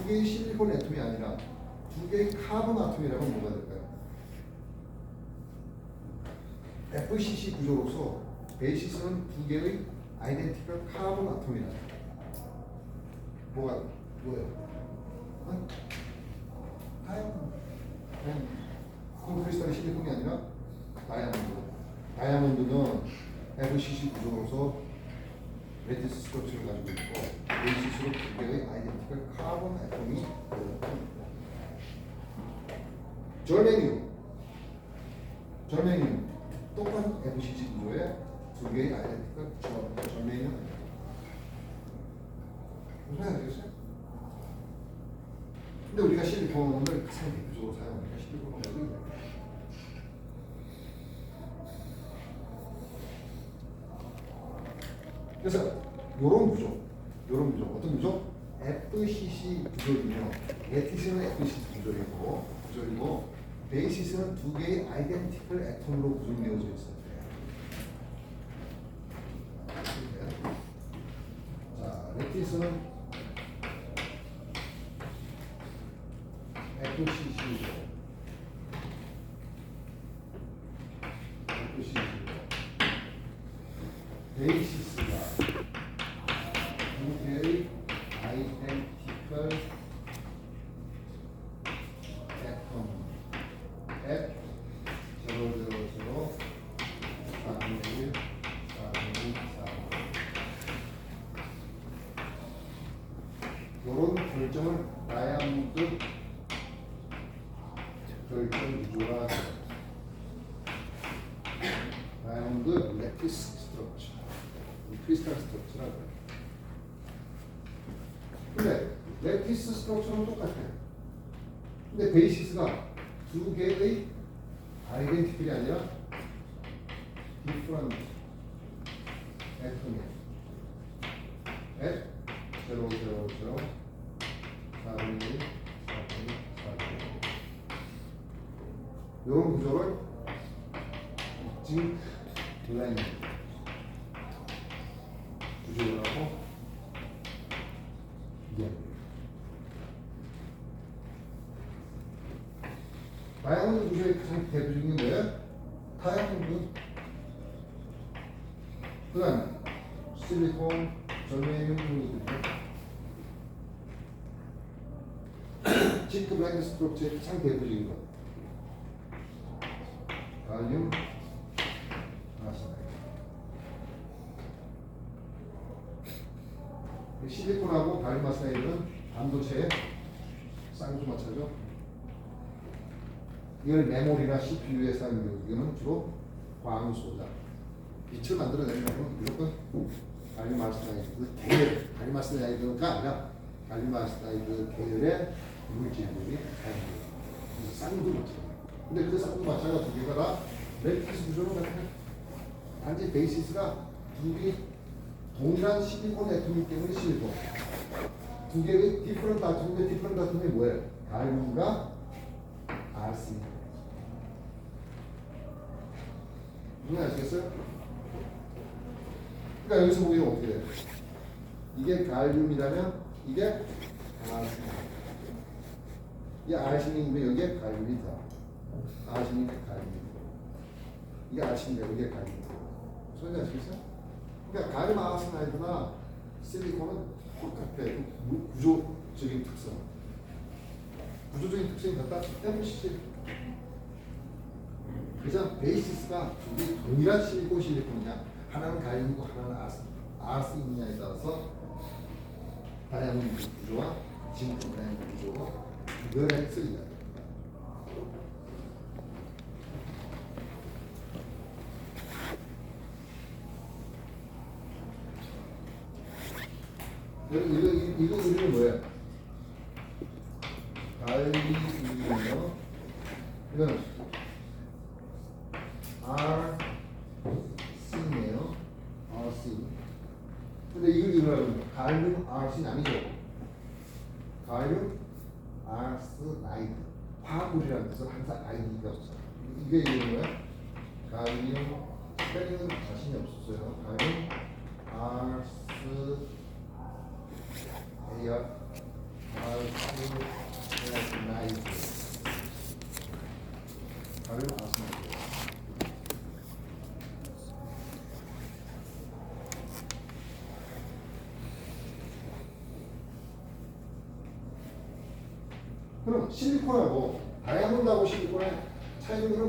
개의 실리콘 애톰이 아니라 두 개의 카본 아톰이라면 뭐가 될까요? FCC 구조로서 베이시스는 두 개의 아이덴티컬 카본 아톰이다. 뭐예요? 어? 다이아몬드. 그럼 크리스탈이 실리콘이 아니라 다이아몬드. 다이아몬드는 FCC 구조로서 레티스 스트럭처를 가지고 있고 베이시스로 두 개의 아이덴티컬 카본 아톰이 되어있다. 절메늄 똑같은 FCC 구조의 두 개의 아이덴티컬 절메늄. 무슨 말인지 알겠어요? 근데 우리가 실리콘을 가장 대표적으로 사용하니까 실리콘을 가지고 있는 거예요. 그래서 요런 구조 어떤 구조? FCC 구조이며 레티스는 FCC 구조이고 베이시스는 두 개의 아이덴티컬 애톰으로 구성되어져 있어요. 자, 레티스는 FCC고 베이시스가 두 개의 아이덴티컬 애톰 F 000 401 이런 결정을 다이아몬드 결정 구조라 다이아몬드 레티스 스트럭처 크리스탈 스트럭처라고 해요. 근데 레티스 스트럭처는 똑같아요. 근데 베이시스가 두 개의 아이덴티컬이 아니라 디프런트 애톰이에요. F 000 401 이런 구조를 징크 블렌드 구조라고 이해합니다. 다이아몬드 구조의 가장 대표적인 게 다이아몬드, 그 다음에 실리콘, 절메늄 등이거든요. 징크 블렌드 스트럭처의 가장 대표적인 것 갈륨 아르세나이드. 실리콘하고 갈륨 아르세나이드는 반도체의 쌍두마차죠. 이걸 메모리나 CPU에 사용되고 이거는 주로 광소자. 빛을 만들어내는 거는 무조건 갈륨 아르세나이드 계열, 갈륨 아르세나이드가 아니라 갈륨 아르세나이드 계열의 물질들이 사용돼요. 쌍두마차. 근데 그 쌍두마차가 두 개가 다 레티스 구조로 같아요. 단지 베이시스가 두 개 동일한 실리콘 애톰이기 때문에 실리콘. 두 개의 디프런트 아톰인데 디프런트 아톰이 뭐예요? 갈륨과 아르세나이드. 무슨 아시겠어요? 그러니까 여기서 보기는 어떻게 돼요? 이게 갈륨이라면 이게 아르세나이드. 이게 아르세나이드면 여기에 갈륨이 있다. 아르세나이드 갈륨. 이게 아르세나이드 여기에 갈륨. 무슨 말인지 아시겠어요? 그러니까 갈륨 아르세나이드나 실리콘은 똑같아요. 구조적인 특성. 구조적인 특성이 같다. FCC. 그래서 베이시스가 두 동일한 실리콘 실리콘이냐, 하나는 갈륨이고 하나는 아르세나이드냐에 따라서 다이아몬드 구조와 징크 블렌드 구조가 구별할 수 있다. 이거 이름이 뭐예요? 갈륨이에요. 이건 RC네요. RC. 근데 이걸 이거는 갈륨 RC는 아니죠. 갈륨 아르세나이드. 화합물이라는 뜻은 항상 아이디가 없어요. 이게 이름이 뭐예요? 갈륨 스펠링은 자신이 없었어요. 갈륨 아르세나이드. They are recognized. 발음 아시면 돼요. 그럼 실리콘하고 다이아몬드하고 실리콘의 차이는 그럼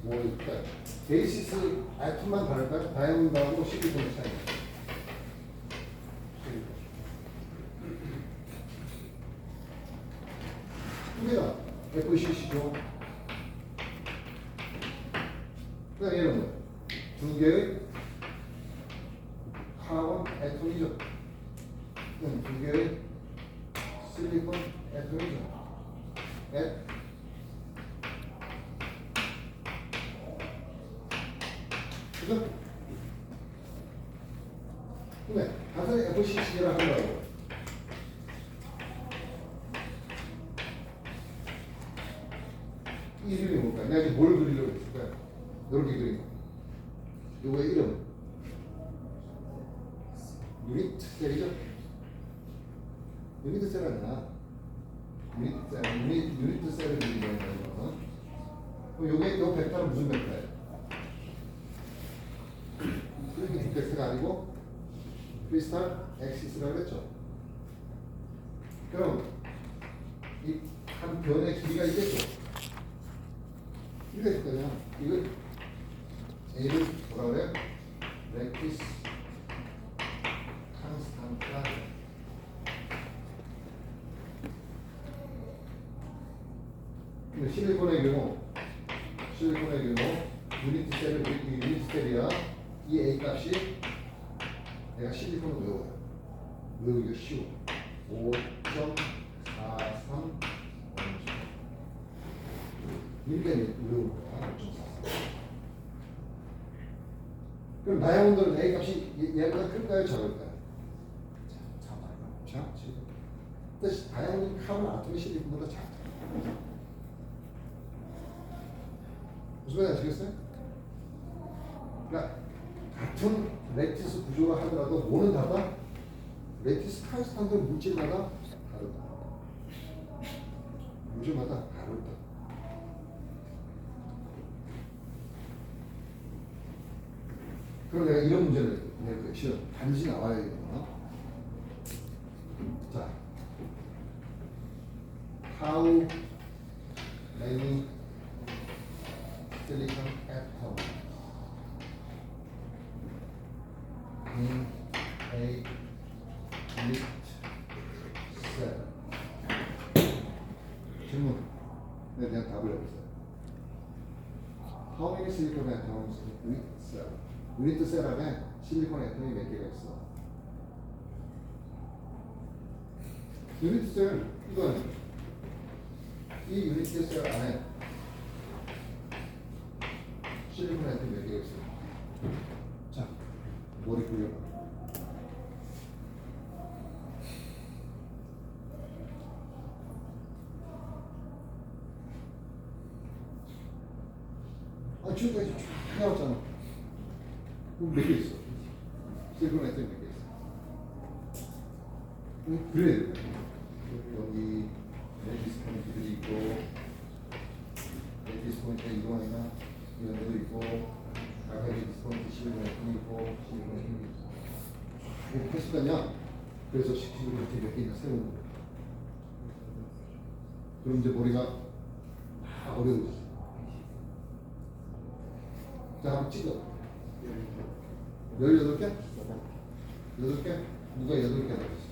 뭐일까요? 베이시스 아톰만 다를까요? 다이아몬드하고 실리콘의 차이. 두 개가 FCC죠. 그다음 얘는 뭐예요? 두 개의 카본 애톰이죠. 그다음 두 개의 실리콘 애톰이죠. 그죠? 근데 같은 FCC를 한다고 이 이름이 뭘까요? 내가 지금 뭘 그리려고 했을까요? 이렇게 그린 거. 요거의 이름은 유니트 셀이죠? 유니트 셀 아니야. 유니트 셀을 그리는 거예요. 그럼 요게 요 벡터는 무슨 벡터예요? 이렇게 벡터가 아니고 크리스탈 엑시스라고 했죠. 그럼 이 한 변의 길이가 있겠죠. 길이가 있거든요. 이걸 A를 뭐라 그래요? 렉티스 칸스탄타. 근데 실리콘의 경우 유니트 셀을 유니트 셀이야. 이 A 값이 내가 실리콘을 외워요. 외우기가 쉬워. 5.43 이렇게 외우는 거야. 5.43. 그럼 다이아몬드는 A 값이 얘보다 클까요? 작을까요? 작지. 근데 다이아몬드 카본 아톰이 실리콘보다 작다. 무슨 말인지 아시겠어요? 그러니까 같은 렉티스 구조가 하더라도 뭐는 다르다? 렉티스 카이스탄드 물질마다 다르다. 물질마다 다르다. 그럼 내가 이런 문제를 낼 거예요. 시험 반드시 나와야 되겠구나. 자, how many silicon atoms in a unit cell? 질문. 네, 그냥 답을 해보세요. How many silicon atoms in a unit cell? 유니트 셀 안에 실리콘 애톰이 몇 개가 있어? 유니트 셀, 이건 이 유니트 셀 안에 실리콘 애톰이 몇 개가 있어? 자, 머리 굴려. 지금까지 쫙 해왔잖아. 그럼 몇 개 있어? 실리콘 애톰이 몇 개 있어? 그래야 돼. 여기 렉티스 포인트들이 있고, 렉티스 포인트에 이동하니까 이런 데도 있고, 아까 렉티스 포인트 실리콘 애톰이 있고, 실리콘 애톰이 있고. 이렇게 했으면요. 그래서 실리콘 애톰이 몇 개 있나 세우는 거예요. 그럼 이제 머리가 다 어려워져. 자, 한번 찍어. 18개? 8개? 누가 8개 나왔어?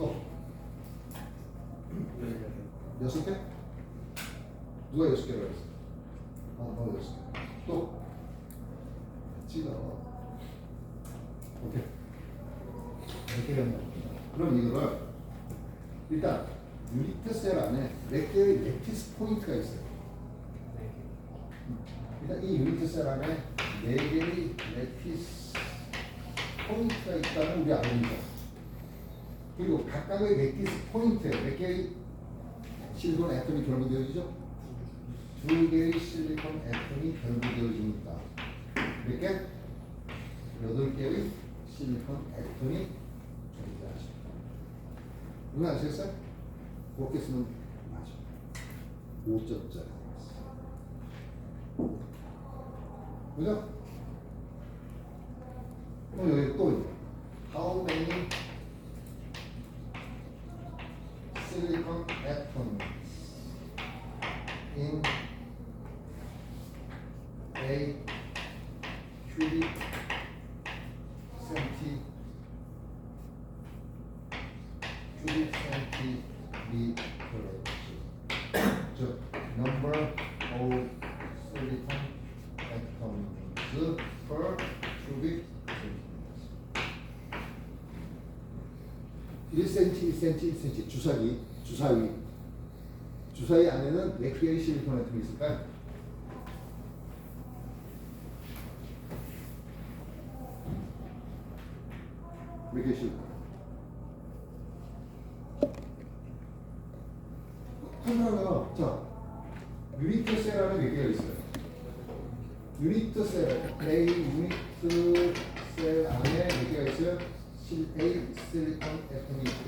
6개? 누가 6개라고 했어? 너 6개. 또? 찍어. 오케이. 이렇게 한다. 그럼 이거를 일단 유니트 셀 안에 몇 개의 렉티스 포인트가 있어요. 일단 이 유니트 셀 안에 4개의 렉티스 포인트가 있다는 우리 알입니다. 그리고 각각의 렉티스 포인트에 몇 개의 실리콘 애톰이 결부되어지죠? 2개의 실리콘 애톰이 결부되어집니다. 몇 개? 8개의 실리콘 애톰이 결부되어집니다. 이거 아시겠어요? 그렇게 쓰면 맞아. 5점짜리. 그죠? 여기 또 있네. How many silicon atoms in a cubic centimeter? 즉, number of silicon atoms per cubic centimeter. 1cm, 1cm, 1cm. 주사위 안에는 몇 개의 실리콘 아톰이 있을까요? 몇 개의 실리콘? 하나가, 자, 유니트 셀 안에 몇 개가 있어요? 유니트 셀, A 유니트 셀 안에 몇 개가 있어요? A 실리콘 애톰이 있대.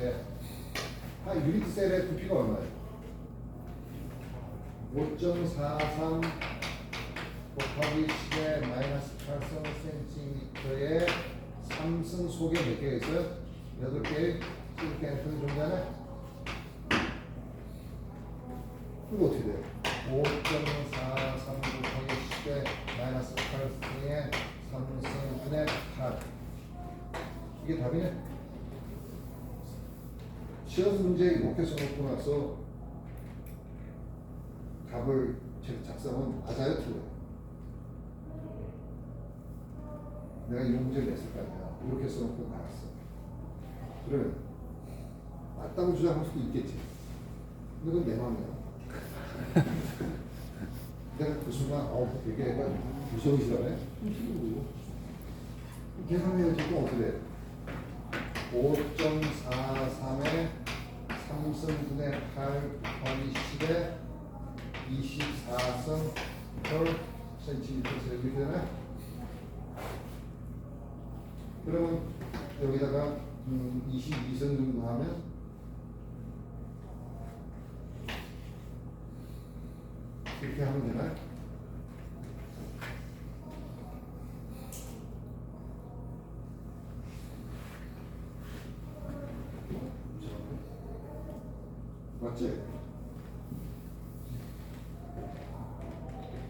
한 유니트 셀의 부피가 얼마예요? 5.43 곱하기 10의 마이너스 8cm의 3승 속에 몇 개가 있어요? 8개의 실리콘 애톰이 존재하네? 이거 어떻게 돼요? 5.43 곱하기 10의 마이너스 8승의 3승분의 8. 이게 답이네? 시험 문제 이렇게 써놓고 나서 답을 작성은 맞아요, 틀려요? 내가 이 문제를 냈을 거 아니야. 이렇게 써놓고 나왔어. 그러면 맞다고 주장할 수도 있겠지. 근데 그건 내 마음이야. 내가 그 순간 되게 약간 무서운 시간에 계산해야지. 또 어떻게 돼? 5.43에 3승분의 8 곱하기 10에 24승 per cm 이렇게 되나요? 그러면 여기다가 22승 정도 하면 이렇게 하면 되나요? 맞지?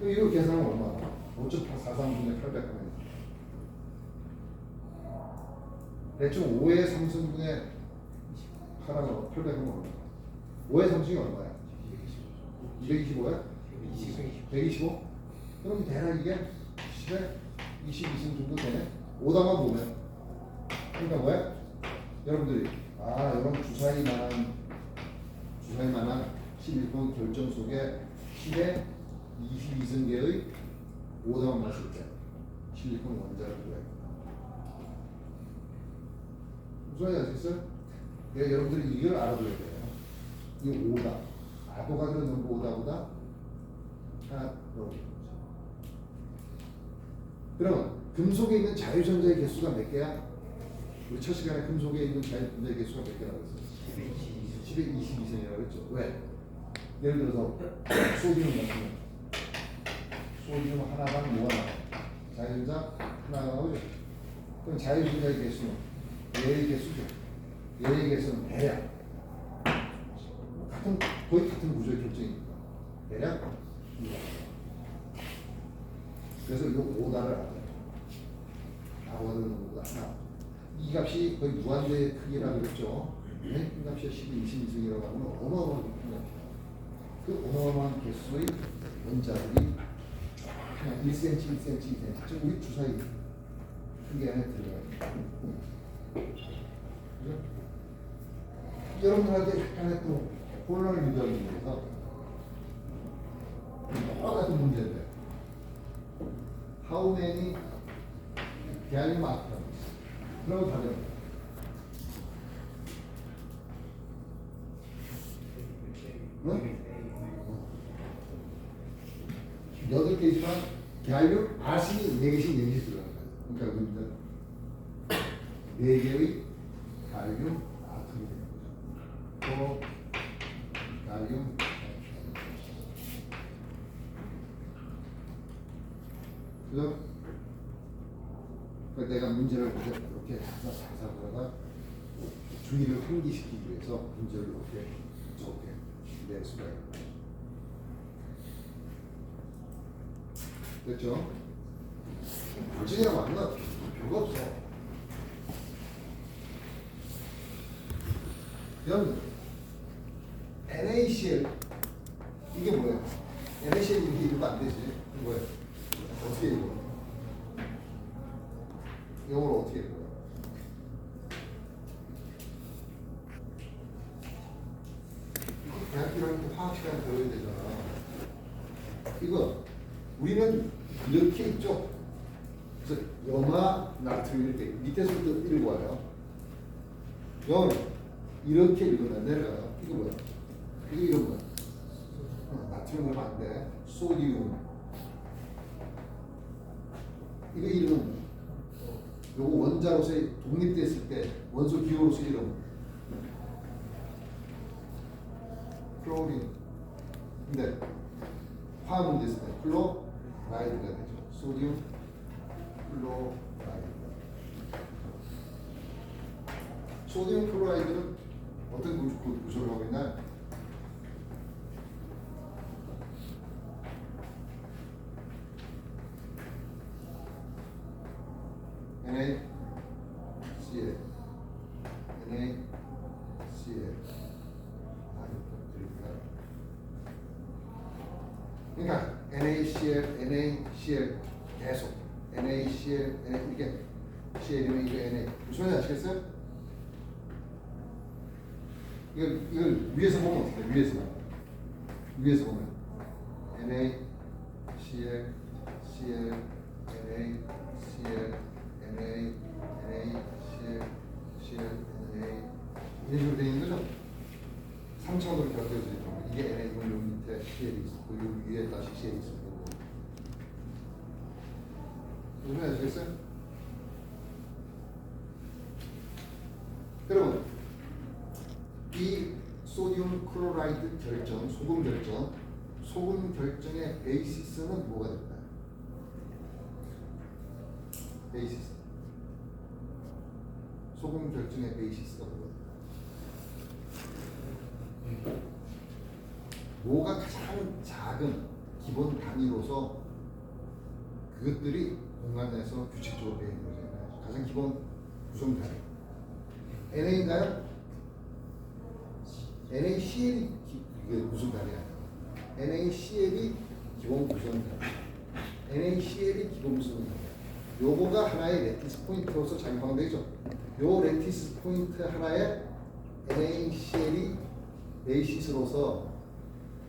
이거 계산은 얼마나? 5.43분의 800하면 대충 5의 3승분의 8하면 800하면 얼마? 5의 3승이 얼마야? 225야? 125? 그럼 대략 이게 10에 22승 정도 되네? 오다만 보면 그러니까 뭐야? 여러분들이 이런 주사위만한 실리콘 결정 속에 10에 22승계의 오다만 봤을 때 실리콘 원자를 구해요. 무슨 말인지 아시겠어요? 여러분들이 이걸 알아둬야 돼요. 이 오다, 아보가드로 넘버 오다보다 하나 더. 그러면 금속에 있는 자유전자의 개수가 몇 개야? 우리 첫 시간에 금속에 있는 자유전자의 개수가 몇 개라고 했어요? 10에 22승이라고 했죠. 왜? 예를 들어서 소디움 같은 소디움 하나당 뭐 하나? 자유전자 하나가 나오죠. 그럼 자유전자의 개수는 얘의 개수죠. 얘의 개수는 대략 거의 같은 구조의 결정이니까 대략. 그래서 이거 오다를 알아요. 오다는 오다 하나. 이 값이 거의 무한대의 크기라고 그랬죠. 이 값이 12승이라고 하면 어마어마한 크기입니다. 그 어마어마한 개수의 원자들이 그냥 1cm, 1cm, 2cm, 즉 우리 주사위 크기 안에 들어가요. 그죠? 여러분들한테 약간의 또 혼란을 유도하기 위해서 똑같은 문제인데 How many gallium atoms? 그러면 답이 응? 8개지만 gallium 아신이 4개씩 들어가는 거예요. 그러니까 우리는 4개의 갈륨 아톰이 되는 거죠. 그죠? 그러니까 내가 문제를 이렇게 자사자사하다가 주의를 환기시키기 위해서 문제를 이렇게 적게 낼 수가 있다. 됐죠? 물질이라고 하는 건 별거 없어. 그럼 NaCl 이게 뭐예요? NaCl 이렇게 읽으면 안 되지. 이게 뭐예요? 어떻게 읽어? 영어로 어떻게 읽어요? 대학교 이렇게 화학 시간 배워야 되잖아. 이거 우리는 이렇게 있죠. 그래서 염화 나트륨 이렇게 밑에서부터 읽어와요. 염 이렇게 읽으면 내려가요. 이거 뭐야? 이거 이름 뭐야? 나트륨 그러면 안 돼. 소디움. 이거 이름은 요거 원자로서 독립됐을 때 원소 기호로서 이름 클로린. 근데 화합은 됐을 때 클로라이드가 되죠. 소디움 클로라이드. 소디움 클로라이드는 어떤 구조를 하고 있나요? NaCl NaCl 그러니까 NaCl 계속 NaCl 이게 CL이면 이게 Na 무슨 말인지 아시겠어요? 이걸 위에서 보면 어떻게 돼요? 위에서 보면 NaCl CL NaCl NaCl CL Na 이런 식으로 되어 있는 거죠? 3차원으로 곁들여져 있고 이게 Na 이건 여기 밑에 CL이 있고 여기 위에 다시 CL이 있고 무슨 말인지 아시겠어요? 여러분 이 소디움 클로라이드 결정, 소금 결정의 베이시스는 뭐가 될까요? 베이시스. 소금 결정의 베이시스가 뭐가 될까요? 뭐가 가장 작은 기본 단위로서 그것들이 공간 내에서 규칙적으로 되어 있는 거잖아요. 가장 기본 구성 단위. NA인가요? NaCl이 무슨 단위야? NaCl이 기본 구성 단위. NaCl이 기본 구성 단위. 요거가 하나의 레티스 포인트로서 작용되죠. 요 레티스 포인트 하나에 NaCl이 베이시스로서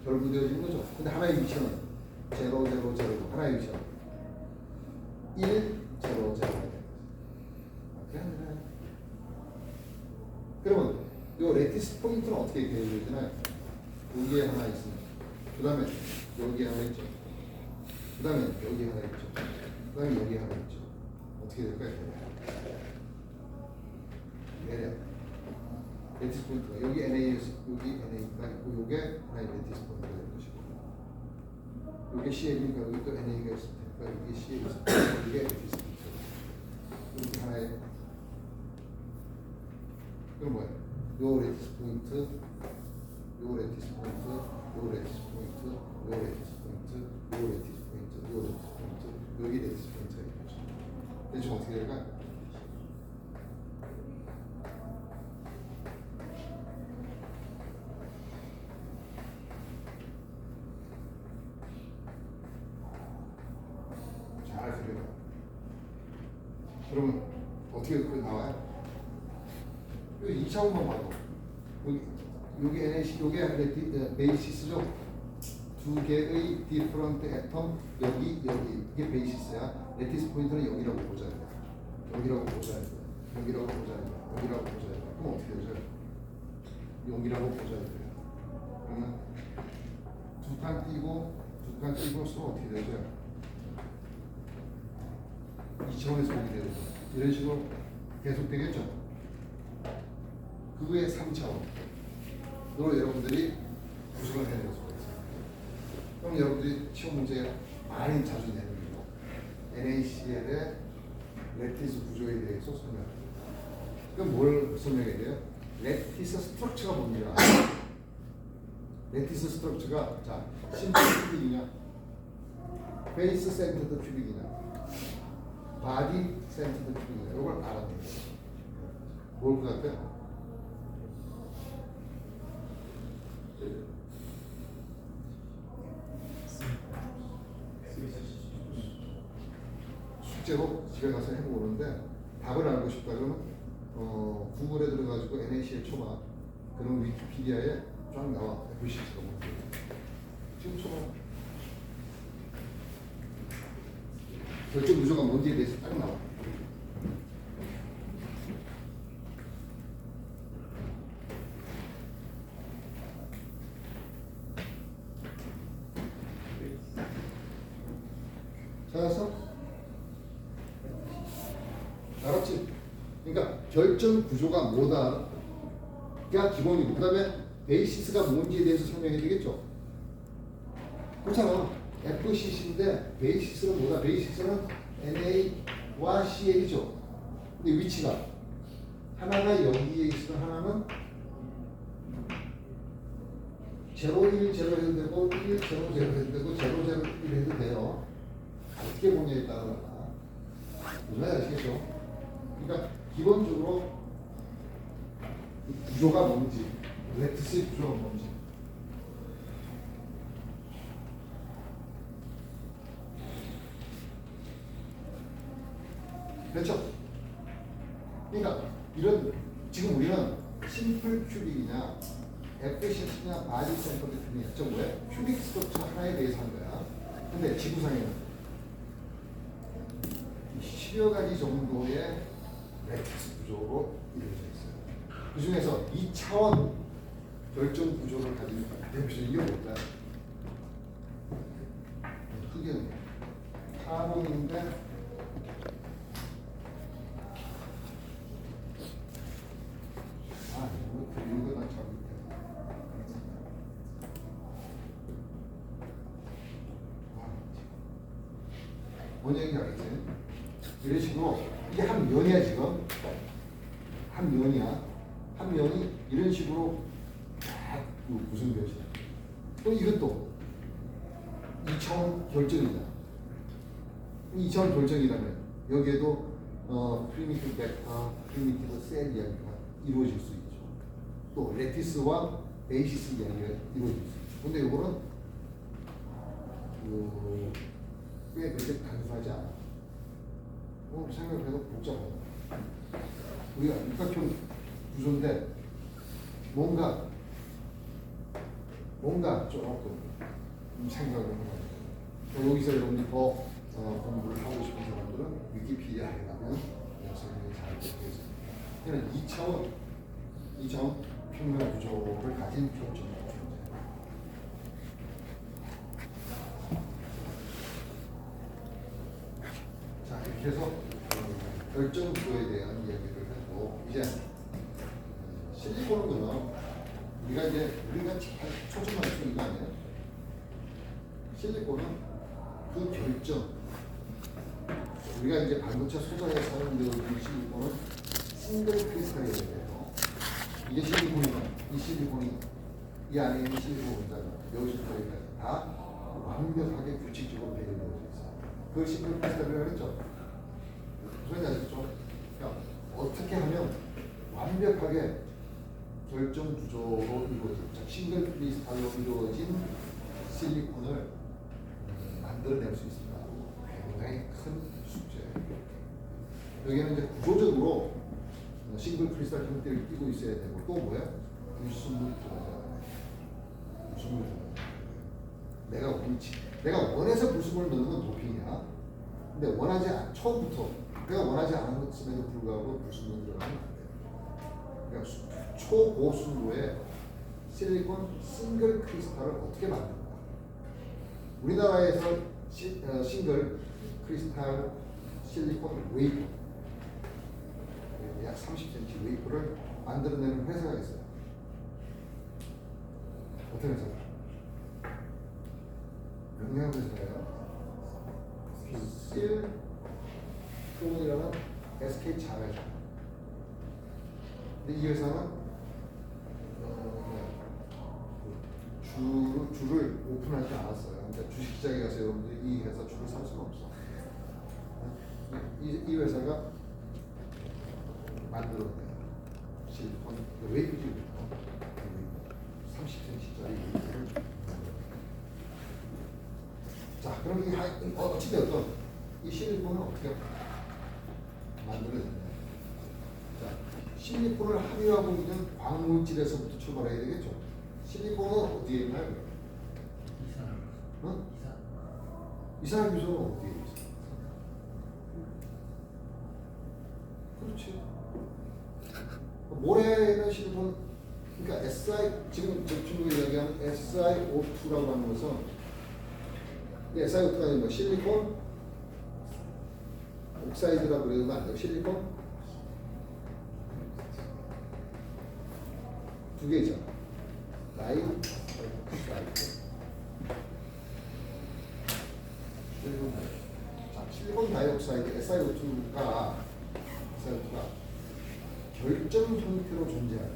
결부되어지는 거죠. 근데 하나의 위치는 0, 0, 0. 하나의 위치는 1, 0, 0. 그러면 요 레티스 포인트는 어떻게 되어야 되나요? 여기에 하나 있습니다. 그 다음에 여기 하나 있죠. 그 다음에 여기 하나 있죠. 그 다음에 여기 하나 있죠. 어떻게 될까요? 얘네요. 레티스 포인트가 여기 NA에서 여기 NA가 있고 요게 하나의 레티스 포인트가 되는 것이고 요게 CL이니까 여기 또 NA가 있을 테니까 여기 CL이 있을 테니까 이게 레티스 포인트. 이렇게 하나의 그럼 뭐야? 요 레티스 포인트, 요 레티스 포인트, 요 레티스 포인트, 요 레티스 포인트, 요 레티스 포인트, 요 레티스 포인트, 여기 레티스 포인트가 있는 거죠. 대충 어떻게 될까? 잘 그려봐. 그러면 어떻게 나와요? 2차원만 봐도 여기 NaC 요게 베이시스죠. 두 개의 디퍼런트 애텀 여기 이게 베이시스야. 레티스 포인트는 여기라고 보자. 여기라고 보자. 여기라고 보자. 여기라고 보자. 그럼 어떻게 되죠? 여기라고 보자. 그러면 두 칸 띄고 서로 어떻게 되죠? 2차원에서 보게 되죠. 이런 식으로 계속 되겠죠. 그거의 3차원으로 여러분들이 구성을 해낼 수가 있어요. 그럼 여러분들이 시험 문제 많이 자주 내는 거고 NaCl의 레티스 구조에 대해서 설명합니다. 그럼 뭘 설명해야 돼요? 레티스 스트럭처가 뭔지를 알아요. 레티스 스트럭처가 자 심플 큐빅이냐, 베이스 센터드 큐빅이냐, 바디 센터드 큐빅이냐, 이걸 알아야 돼요. 뭘 것 같아요? 숙제로 집에 가서 해보고 오는데 답을 알고 싶다 그러면 구글에 들어가지고 NaCl 초마 그런 위키피디아에 쫙 나와. FCC가 뭔지 지금 초마 결정 구조가 뭔지에 대해서 딱 나와. 찾았어? 알았지? 그러니까 결정 구조가 뭐다가 기본이고 그 다음에 베이시스가 뭔지에 대해서 설명해야 되겠죠? 그렇잖아. FCC인데 베이시스는 뭐다? 베이시스는 NA와 CL이죠. 근데 위치가 하나가 여기에 있으면 하나는 0, 1, 0 해도 되고 1, 0, 0 해도 되고 0, 0, 1 해도 돼요. 어떻게 보냐에 따라 무슨 말인지 아시겠죠? 그러니까 기본적으로 구조가 뭔지, 레티스의 구조가 뭔지. 그렇죠? 그러니까 이런 지금 우리는 심플 큐빅이냐, 에피시언시냐, 바디 센터드 큐빅이냐, 저 뭐야? 큐빅 스트럭처 하나에 대해서 한 거야. 근데 지구상에는 10여 가지 정도의 매트릭스 구조로 이루어져 있어요. 그 중에서 2차원 결정 구조를 가진 대표적인 게 뭘까요? 흑연이에요. 카본인데 이거 난 잘 못해. 뭔 얘기인지 알겠지? 이런 식으로 이게 한 면이야 지금. 한 면이야. 한 면이 이런 식으로 딱 구성되어지다. 또 이것도 2차원 결정이다. 2차원 결정이라면 여기에도 프리미티브 벡터, 프리미티브 셀 이야기가 이루어질 수 있죠. 또 레티스와 베이시스 이야기가 이루어질 수 있죠. 근데 이거는 꽤 그렇게 단순하지 않아. 생각해도 복잡하다. 우리가 육각형 구조인데 뭔가 조금 생각을 해봐야 돼요. 여기서 여러분들 더 공부를 하고 싶은 사람들은 위키피디아에 가면 설명이 잘 되어 있습니다. 그냥 2차원 평면 구조를 가진 결정입니다. 자, 이렇게 해서 결정 구조에 대한 이야기를 했고, 이제 실리콘은 우리가 초점을 할 수 있는 거 아니에요? 실리콘은 그 결정, 우리가 이제 반도체 소자에 사용되고 있는 실리콘은 싱글 크리스탈이라고 해요. 이게 실리콘이면 이 실리콘이 이 안에 있는 실리콘 원자가 여기서부터 여기까지 다 완벽하게 규칙적으로 배열되어져 있어요. 그걸 싱글 크리스탈이라고 했죠. 무슨 말인지 아시죠? 그러니까 어떻게 하면 완벽하게 결정 구조로 이루어진 싱글 크리스탈로 이루어진 실리콘을 만들어낼 수 있습니다. 굉장히 큰 숙제. 여기는 이제 구조적으로 싱글 크리스탈 형태를 띄고 있어야 되고 또 뭐야? 불순물 들어가잖아요. 불순물 들어가. 내가 원해서 불순물을 넣는 건 도핑이야. 근데 처음부터 내가 원하지 않은 것임에도 불구하고 불순물이 들어가면 안 돼요. 그러니까 초고순도의 실리콘 싱글 크리스탈을 어떻게 만드는가? 우리나라에서 싱글 크리스탈 실리콘 웨이퍼 약 30cm 웨이퍼를 만들어내는 회사가 있어요. 어떤 회사가? 명량 회사예요. 실톤이라는 SK 자회사. 근데 이 회사는 주를 오픈하지 않았어요. 그러니까 주식시장에 가서 여러분들 이 회사 주를 살 수는 없어. 이 회사가 만들어낸 실리콘 웨이브지부터 30cm짜리 웨이브를. 자, 그럼 이 어찌되었든 이 실리콘은 어떻게 만들어졌냐? 자, 실리콘을 함유하고 있는 광물질에서부터 출발해야 되겠죠. 실리콘은 어디에 있나요? 이산화 규소는 어디에 있어? 그렇지. 모래는 실리콘, 그러니까 지금 친구가 이야기하는 SiO2라고 하는 것은 SiO2가 아니고 실리콘 옥사이드라고 그러면 안 돼요. 실리콘 두 개죠. 다이옥사이드. 실리콘 다이옥사이드 SiO2가 결정 형태로 존재하는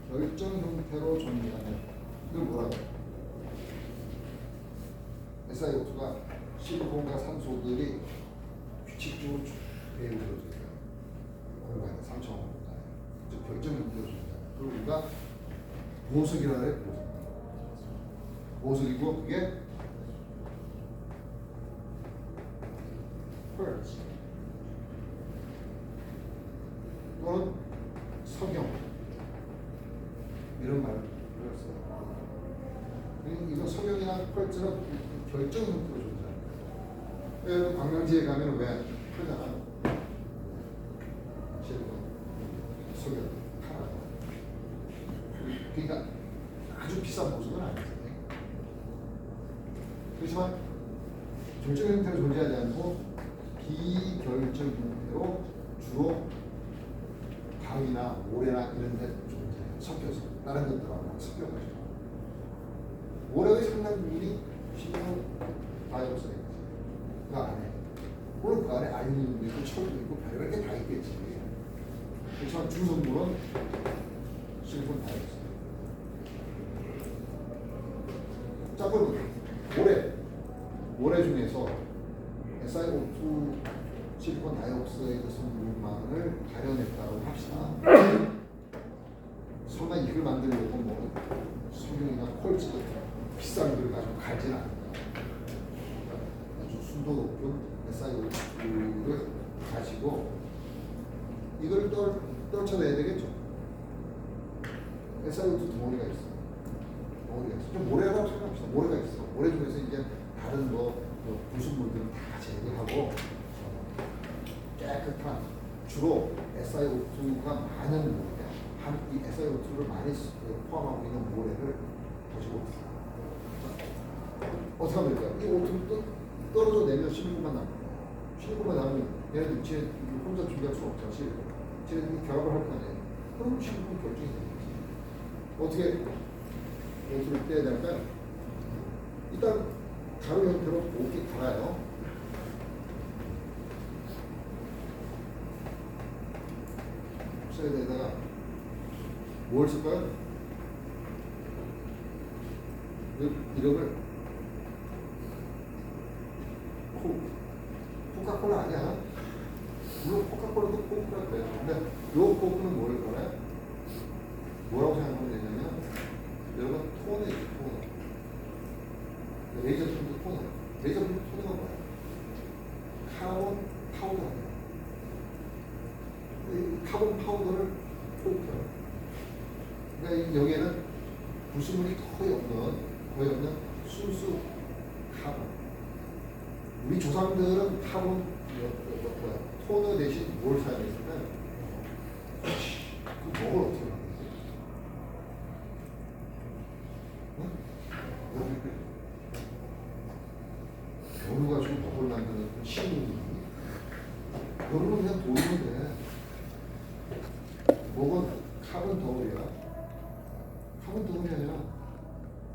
결정 형태로 존재하는 이걸 뭐라고 해요? SiO2가 실리콘과 산소들이 규칙적으로 배열되어져 있어요. 공간에 3차원 공간에 즉 결정 형태로 존재하는. 그리고 우리가 보석이라고 해요. 보석이고 그게 펄스 또는 석영 이런 말을 써요. 이거 석영이나 펄스는 결정 형태로 존재합니다. 여러분 관광지에 가면 왜 하잖아요. 실리콘, 석영, 카라. 그러니까 아주 비싼 보석은 아니죠. 그렇지만 결정 형태로 존재하지 않고 비결정 형태로 주로 강이나 모래나 이런 데 존재해요. 섞여서 다른 것들하고 섞여가지고 모래의 상당 부분이 실리콘 다이옥사이드 그 안에, 물론 그 안에 알루미늄도 있고 철도 있고 별의별 게 다 있겠지. 그렇지만 주성분은 실리콘 다이옥사이드. 자, 그럼 모래 중에서 SiO2 실리콘 다이옥사이드 성분만을 발현했다고 합시다. 설마 이걸 만들려고 뭐 석유나 콜스 같은 비싼 걸 가지고 갈지는 않는다. 아주 순도 높은 SiO2를 가지고 이걸 떨쳐내야 되겠죠. SiO2 덩어리가 있어. 좀 모래라고 생각합시다. 모래가 있어. 모래 중에서 이제 다른 부수물들은 다 제거하고 깨끗한 주로 SiO2가 많은 모래, 이 SiO2를 많이 포함하고 있는 모래를 가지고 어떻게 하면 될까요? 이 O2를 떨어져 내면 실리콘만 남는 거예요. 실리콘만 남으면 얘네들 쟤 혼자 준비할 수 없잖아. 실리콘. 쟤네들이 결합을 할 거 아니에요. 그럼 실리콘 결정이 되겠지. 어떻게 O2를 떼야 될까요? 일단 가루 형태로 곱게 갈아요. 옥사이드에다가 뭘 쓸까요? 이름을 코카콜라 아니야? 물론 코카콜라도 코크라고 해요. 근데 요 코크는 뭘 거래? 뭐라고 생각하면 되냐면 여러분 톤이 톤. 레이저 톤도 톤. 레이저 톤도 톤은 뭐야? 카본 파우더. 이 카본 파우더를 코크라고. 그러니까 여기에는 부수물이 거의 없는 순수 카본. 우리 조상들은 카본 토너 대신 뭘 사용했을까요? 그 먹을 어떻게 만들지? 겨루 가지고 먹을 만드는 신문이 겨루는 그냥 돌리면 돼. 먹은 카본 덩어리야. 카본 덩어리 아니라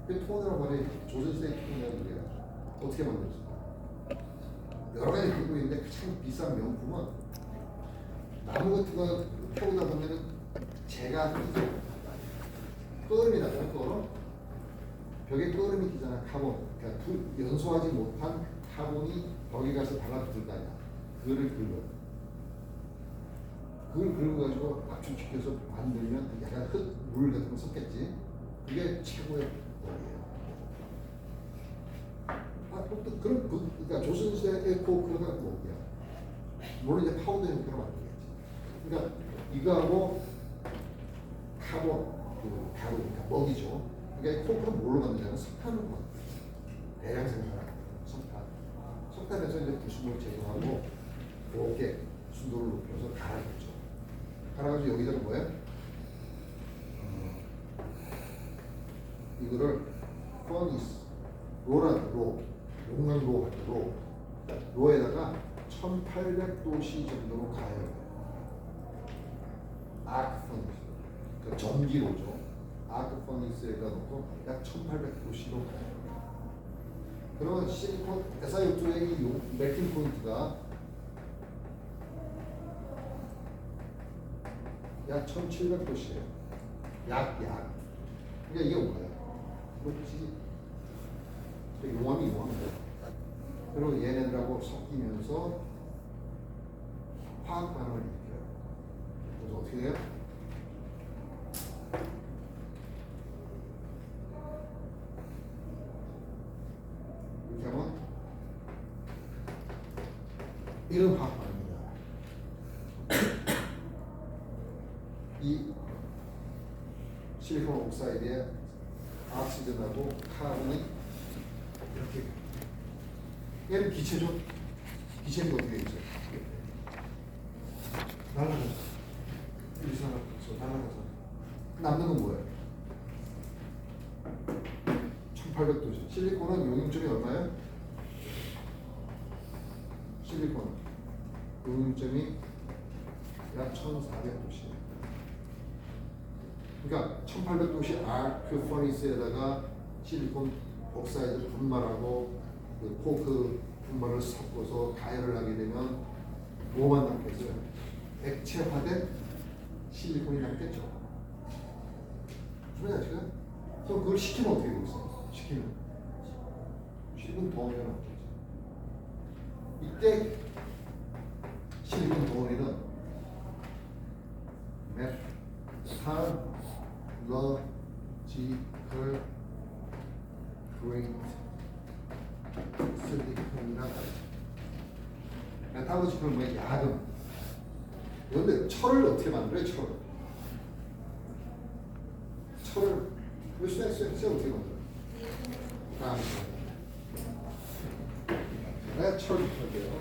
그 토너라고 말해. 조선시대 토너라고 그래요. 어떻게 만들었어? 여러 가지 기술이 있는데 가장 비싼 명품은 나무 같은 거 태우다 보면은 재가 끄름이 나잖아. 끄름. 벽에 끄름이 끼잖아. 카본. 그러니까 연소하지 못한 카본이 벽에 가서 달라붙을 거 아니야. 그거를 긁어. 그걸 긁어가지고 압축시켜서 만들면 약간 흙, 물 같은 거 섞겠지. 그게 최고의 법이에요. 또 그런 그러니까 조선시대 코크가 뭐야? 물론 이제 파우더 형태로 만들겠지. 그러니까 이거하고 카본, 그 가루, 그러니까 먹이죠. 그러니까 코크는 뭘로 만드냐면 석탄으로 만들어요. 대량 생산하는 석탄. 석탄에서 이제 부수물 제거하고 곱게 순도를 높여서 갈아주죠. 갈아가지고 여기다가 뭐야? 이거를 퍼니스, 로에다가 1800도씨 정도로 가해요. 아크 퍼니스, 그 전기로죠. 아크 퍼니스에다 놓고 약 1800도씨로 가해요. 그러면 실리콘 SiO2의 이 멜팅 포인트가 약 1700도씨예요. 약. 그러니까 이게 뭔가요? 그렇지. 용암이. 그리고 얘네들하고 섞이면서 화학 반응을 일으켜요. 그래서 어떻게 돼요? 이렇게 하면 이런 화학 반응입니다. 이 실리콘 옥사이드에 악시전하고 카본이 이렇게, 얘는 기체죠. 기체는 어떻게 있어요? 날아가서 여기서 날아가서 남는 건 뭐예요? 1800도죠. 실리콘은 용융점이 얼마예요? 실리콘 용융점이 약 1400도씨예요. 그러니까 1800도씨 아크 퍼니스에다가 실리콘 옥사이드 분말하고 그 코크 분말을 섞어서 가열을 하게 되면 뭐만 남겠어요? 액체화된 실리콘이 남겠죠. 그래야 지금 그럼 그걸 식히면 어떻게 되겠어? 식히면 덩어리가 남겠죠. 이때 실리콘 덩어리는 메탈러지컬 그레이트 실리콘이라고 하죠. 메탈러지컬 뭐야? 야금. 그런데 철을 어떻게 만들어요? 철을 쇠 어떻게 만들어요? 다음 시간에 철 볼게요.